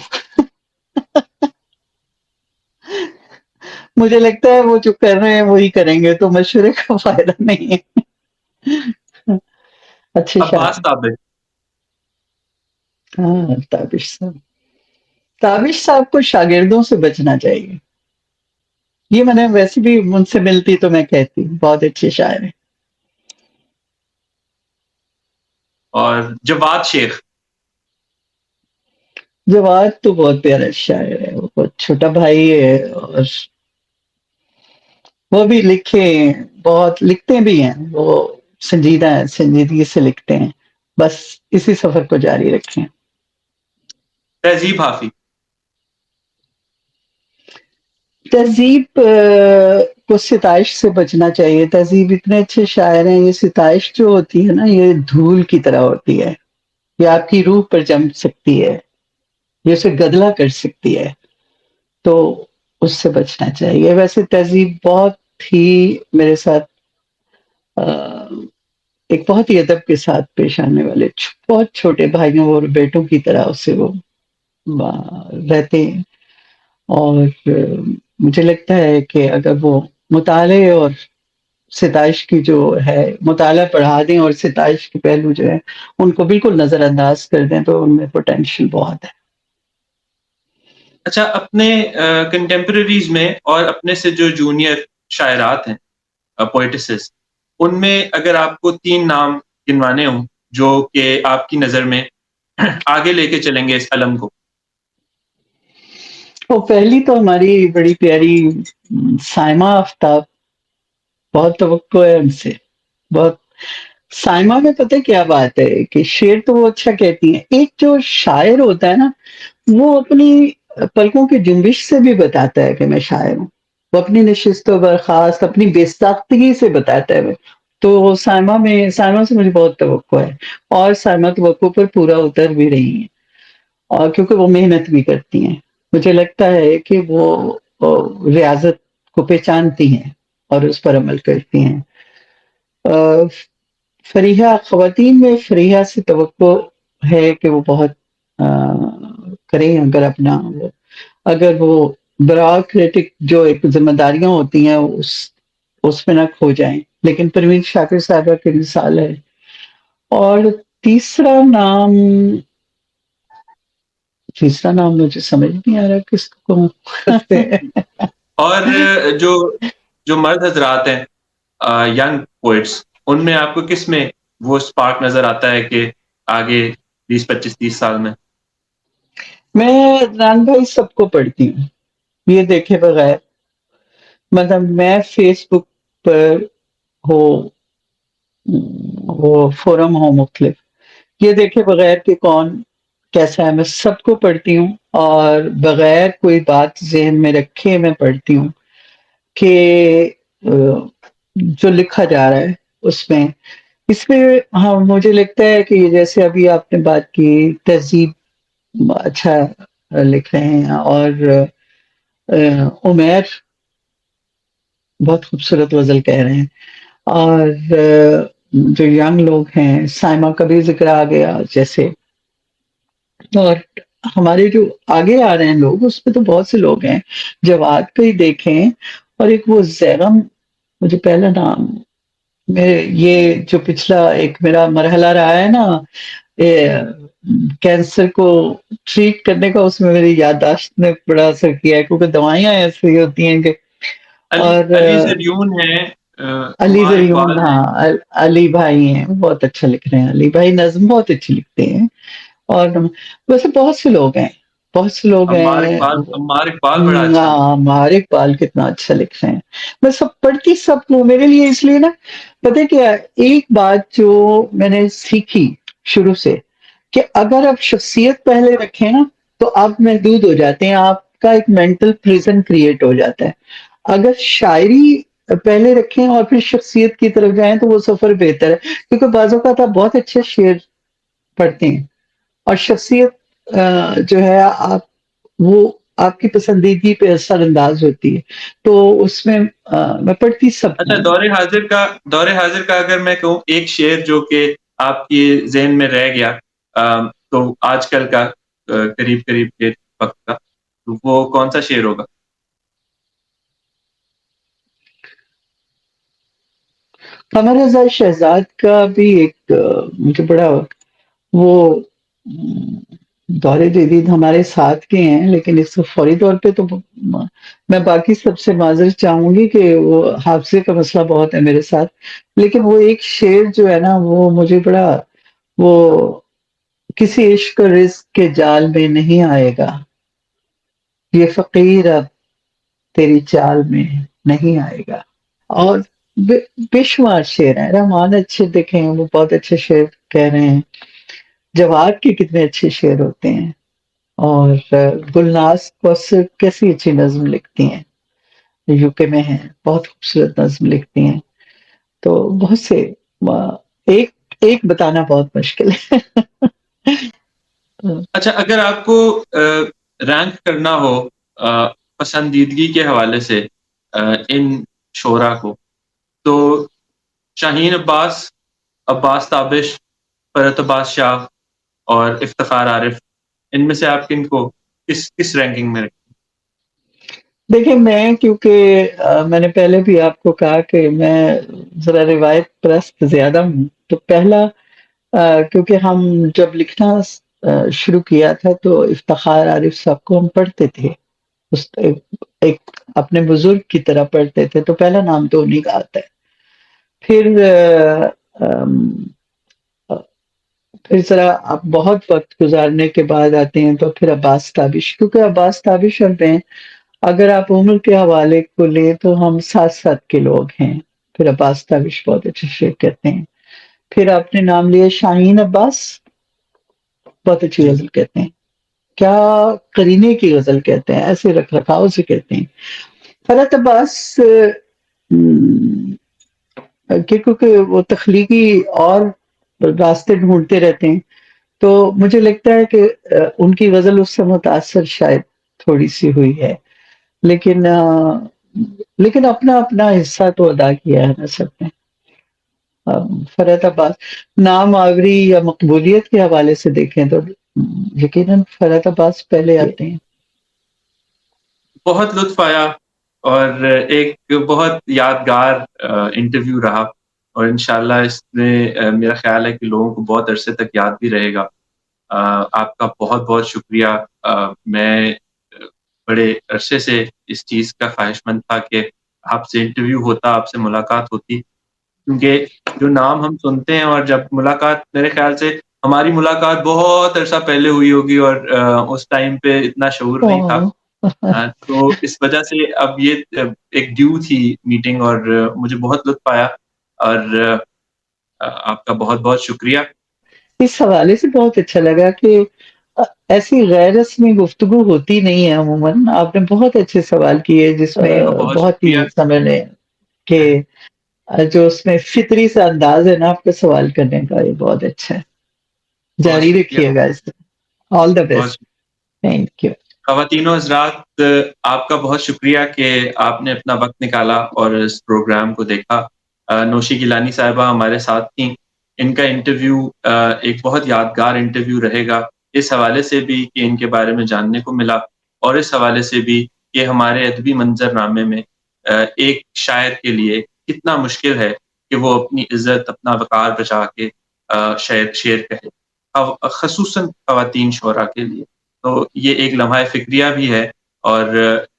Speaker 2: مجھے لگتا ہے وہ جو کر رہے ہیں وہی کریں گے، تو مشورے کا فائدہ نہیں ہے. اچھے
Speaker 1: عباس
Speaker 2: شاعر.
Speaker 1: تابع؟
Speaker 2: ہاں، تابش صاحب. تابش صاحب کو شاگردوں سے بچنا چاہیے. یہ میں نے ویسے بھی ان سے ملتی تو میں کہتی بہت اچھے شاعر ہیں.
Speaker 1: اور جواد شیخ؟
Speaker 2: جواد تو بہت پیارا شاعر ہے، وہ بہت چھوٹا بھائی ہے، اور وہ بھی لکھے، بہت لکھتے بھی ہیں. وہ سنجیدہ ہیں، سنجیدگی سے لکھتے ہیں. بس اسی سفر کو جاری رکھیں.
Speaker 1: تہذیب حافظ؟
Speaker 2: تہذیب کو ستائش سے بچنا چاہیے. تہذیب اتنے اچھے شاعر ہیں، یہ ستائش جو ہوتی ہے نا، یہ دھول کی طرح ہوتی ہے. یہ آپ کی روح پر جم سکتی ہے، یہ اسے گدلا کر سکتی ہے. تو اس سے بچنا چاہیے. ویسے تہذیب بہت ہی میرے ساتھ ایک بہت ہی ادب کے ساتھ پیش آنے والے بہت چھوٹے بھائیوں اور بیٹوں کی طرح اسے وہ رہتے ہیں. اور مجھے لگتا ہے کہ اگر وہ مطالعے اور ستائش کی جو ہے، مطالعہ پڑھا دیں اور ستائش کے پہلو جو ہے ان کو بالکل نظر انداز کر دیں، تو ان میں پوٹینشیل بہت ہے.
Speaker 1: اچھا، اپنے کنٹمپریریز میں اور اپنے سے جو جونیئر شاعرات ہیں، پوئٹسز، ان میں اگر آپ کو 3 نام گنوانے ہوں جو کہ آپ کی نظر میں آگے لے کے چلیں گے اس علم کو؟
Speaker 2: وہ پہلی تو ہماری بڑی پیاری سائمہ آفتاب، بہت توقع ہے ان سے. بہت. سائمہ میں پتہ کیا بات ہے کہ شعر تو وہ اچھا کہتی ہیں. ایک جو شاعر ہوتا ہے نا، وہ اپنی پلکوں کی جنبش سے بھی بتاتا ہے کہ میں شاعر ہوں. وہ اپنی نشست و برخاست، اپنی بے ساختگی سے بتاتا ہے. تو سائمہ سے مجھے بہت توقع ہے، اور سائمہ توقع پر پورا اتر بھی رہی ہیں. اور کیونکہ وہ محنت بھی کرتی ہیں، مجھے لگتا ہے کہ وہ ریاضت کو پہچانتی ہیں اور اس پر عمل کرتی ہیں. فریحہ، خواتین میں فریحہ سے توقع ہے کہ وہ بہت کریں. اگر وہ بیوروکریٹک جو ایک ذمہ داریاں ہوتی ہیں اس میں نہ کھو جائیں. لیکن پروین شاکر صاحبہ کی مثال ہے. اور تیسرا نام مجھے سمجھ نہیں آ رہا کس کو کرتے ہیں.
Speaker 1: اور جو جو مرد حضرات ہیں، ینگ پوئٹس، ان میں آپ کو کس میں وہ اسپارک نظر آتا ہے کہ آگے 20 25 30 سال میں؟
Speaker 2: میں عدنان بھائی سب کو پڑھتی ہوں، یہ دیکھے بغیر. مطلب میں فیس بک پر ہو، وہ فورم ہو مختلف، یہ دیکھے بغیر کہ کون کیسا ہے، میں سب کو پڑھتی ہوں. اور بغیر کوئی بات ذہن میں رکھے میں پڑھتی ہوں کہ جو لکھا جا رہا ہے اس میں ہاں مجھے لگتا ہے کہ جیسے ابھی آپ نے بات کی، تہذیب اچھا لکھ رہے ہیں. اور عمیر بہت خوبصورت غزل کہہ رہے ہیں. اور جو ینگ لوگ ہیں، سائمہ کا بھی ذکر آ گیا جیسے. اور ہمارے جو آگے آ رہے ہیں لوگ، اس میں تو بہت سے لوگ ہیں. جواد کو ہی دیکھیں، اور ایک وہ زیغم، مجھے پہلا نام یہ جو پچھلا ایک میرا مرحلہ رہا ہے نا، کینسر کو ٹریٹ کرنے کا، اس میں میری یادداشت نے بڑا اثر کیا ہے، کیونکہ دوائیاں ایسی ہوتی ہیں کہ اور
Speaker 1: علی زریون ہے،
Speaker 2: علی
Speaker 1: عمار
Speaker 2: زریون،
Speaker 1: اقبال ہیں.
Speaker 2: ہاں علی بھائی ہیں، بہت اچھا لکھ رہے ہیں علی بھائی، نظم بہت اچھی لکھتے ہیں. اور ویسے بہت سے لوگ ہیں، بہت سے لوگ ہیں.
Speaker 1: عمار اقبال بڑا اچھا لکھتا
Speaker 2: ہمار اقبال کتنا اچھا لکھ رہے ہیں. میں سب پڑھتی سب ہوں، میرے لیے اس لیے نا، پتہ ہے کیا، ایک بات جو میں نے سیکھی شروع سے، کہ اگر آپ شخصیت پہلے رکھیں نا تو آپ محدود ہو جاتے ہیں، آپ کا ایک مینٹل پریزن کریٹ ہو جاتا ہے. اگر شاعری پہلے رکھیں اور پھر شخصیت کی طرف جائیں تو وہ سفر بہتر ہے، کیونکہ بعض اوقات آپ بہت اچھے شعر پڑھتے ہیں اور شخصیت جو ہے آپ، وہ آپ کی پسندیدگی پہ اثر انداز ہوتی ہے. تو اس میں میں پڑھتی سب
Speaker 1: اچھا،
Speaker 2: ہوں.
Speaker 1: دور حاضر کا اگر میں کہوں ایک شعر جو کہ آپ کی ذہن میں رہ گیا، تو آج کل کا، قریب قریب کے وقت کا، تو وہ کون سا شعر ہوگا؟
Speaker 2: قمر رضا شہزاد کا بھی ایک مجھے بڑا، وہ دور جدید ہمارے ساتھ کے ہیں، لیکن اس فوری طور پہ تو میں باقی سب سے معذرت چاہوں گی کہ وہ حافظے کا مسئلہ بہت ہے میرے ساتھ. لیکن وہ ایک شعر جو ہے نا، وہ مجھے بڑا، وہ کسی عشق و رزق کے جال میں نہیں آئے گا، یہ فقیر اب تیری چال میں نہیں آئے گا. اور بے شمار شعر ہیں، رحمان اچھے دیکھیں، وہ بہت اچھے شعر کہہ رہے ہیں. جواد کے کتنے اچھے شعر ہوتے ہیں. اور گلناز کوثر کیسی اچھی نظم لکھتی ہیں، یو کے میں ہیں، بہت خوبصورت نظم لکھتی ہیں. تو بہت سے، ایک ایک بتانا بہت مشکل ہے.
Speaker 1: اچھا، اگر آپ کو رینک کرنا ہو پسندیدگی کے حوالے سے ان شعراء کو، تو شاہین عباس، عباس تابش، فرحت عباس شاہ اور افتخار عارف، ان میں سے آپ کن کو کس رینکنگ میں رکھیں؟
Speaker 2: دیکھیں، میں کیونکہ میں نے پہلے بھی آپ کو کہا کہ میں ذرا روایت پرست زیادہ ہوں، تو پہلا کیونکہ ہم جب لکھنا شروع کیا تھا تو افتخار عارف صاحب کو ہم پڑھتے تھے، ایک اپنے بزرگ کی طرح پڑھتے تھے، تو پہلا نام تو انہیں کا آتا ہے. پھر پھر ذرا آپ بہت وقت گزارنے کے بعد آتے ہیں تو پھر عباس تابش، کیونکہ عباس تابش اور میں، اگر آپ عمر کے حوالے کو لیں تو ہم ساتھ ساتھ کے لوگ ہیں. پھر عباس تابش بہت اچھے شعر کہتے ہیں. پھر آپ نے نام لیا شاہین عباس، بہت اچھی
Speaker 1: جی،
Speaker 2: غزل کہتے ہیں، کیا قرینے کی غزل کہتے ہیں، ایسے رکھ رکھاؤ سے کہتے ہیں. فرحت عباس کیونکہ وہ تخلیقی اور راستے ڈھونڈتے رہتے ہیں، تو مجھے لگتا ہے کہ ان کی غزل اس سے متاثر شاید تھوڑی سی ہوئی ہے. لیکن لیکن اپنا اپنا حصہ تو ادا کیا ہے نا سب نے. فرحت عباس نام آوری یا مقبولیت کے حوالے سے دیکھیں تو یقیناً فرحت عباس پہلے آتے ہیں.
Speaker 1: بہت لطف آیا، اور ایک بہت یادگار انٹرویو رہا، اور انشاءاللہ اس میں میرا خیال ہے کہ لوگوں کو بہت عرصے تک یاد بھی رہے گا. آپ کا بہت بہت شکریہ. میں بڑے عرصے سے اس چیز کا خواہش مند تھا کہ آپ سے انٹرویو ہوتا، آپ سے ملاقات ہوتی، کیونکہ جو نام ہم سنتے ہیں، اور جب ملاقات، میرے خیال سے ہماری ملاقات بہت عرصہ پہلے ہوئی ہوگی، اور اس ٹائم پہ اتنا شعور نہیں تھا.
Speaker 2: اوہ،
Speaker 1: تو اس وجہ سے اب یہ ایک ڈیو تھی میٹنگ، اور مجھے بہت لطف آیا، اور آپ کا بہت بہت شکریہ.
Speaker 2: اس حوالے سے بہت اچھا لگا کہ ایسی غیر رسمی گفتگو ہوتی نہیں ہے عموماً. آپ نے بہت اچھے سوال کیے جس میں
Speaker 1: بہت
Speaker 2: بہت ہی
Speaker 1: شکریہ.
Speaker 2: سمجھنے کہ جو اس میں فطری سا انداز ہے نا آپ کا سوال کرنے کا، یہ بہت اچھا ہے.
Speaker 1: بہت
Speaker 2: جاری
Speaker 1: شکریہ.
Speaker 2: رکھیے گا اس میں. آل دا
Speaker 1: بہت
Speaker 2: بیسٹ. Thank you.
Speaker 1: خواتین و حضرات، آپ کا بہت شکریہ کہ آپ نے اپنا وقت نکالا اور اس پروگرام کو دیکھا. نوشی گیلانی صاحبہ ہمارے ساتھ تھیں. ان کا انٹرویو ایک بہت یادگار انٹرویو رہے گا، اس حوالے سے بھی کہ ان کے بارے میں جاننے کو ملا، اور اس حوالے سے بھی کہ ہمارے ادبی منظر نامے میں ایک شاعر کے لیے کتنا مشکل ہے کہ وہ اپنی عزت، اپنا وقار بچا کے شعر کہے، خصوصاً خواتین شعراء کے لیے۔ تو یہ ایک لمحہ فکریہ بھی ہے، اور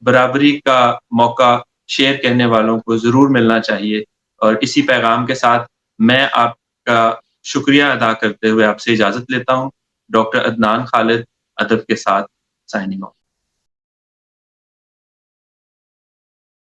Speaker 1: برابری کا موقع شعر کہنے والوں کو ضرور ملنا چاہیے۔ اور اسی پیغام کے ساتھ میں آپ کا شکریہ ادا کرتے ہوئے آپ سے اجازت لیتا ہوں۔ ڈاکٹر عدنان خالد، ادب کے ساتھ، سائننگ آف۔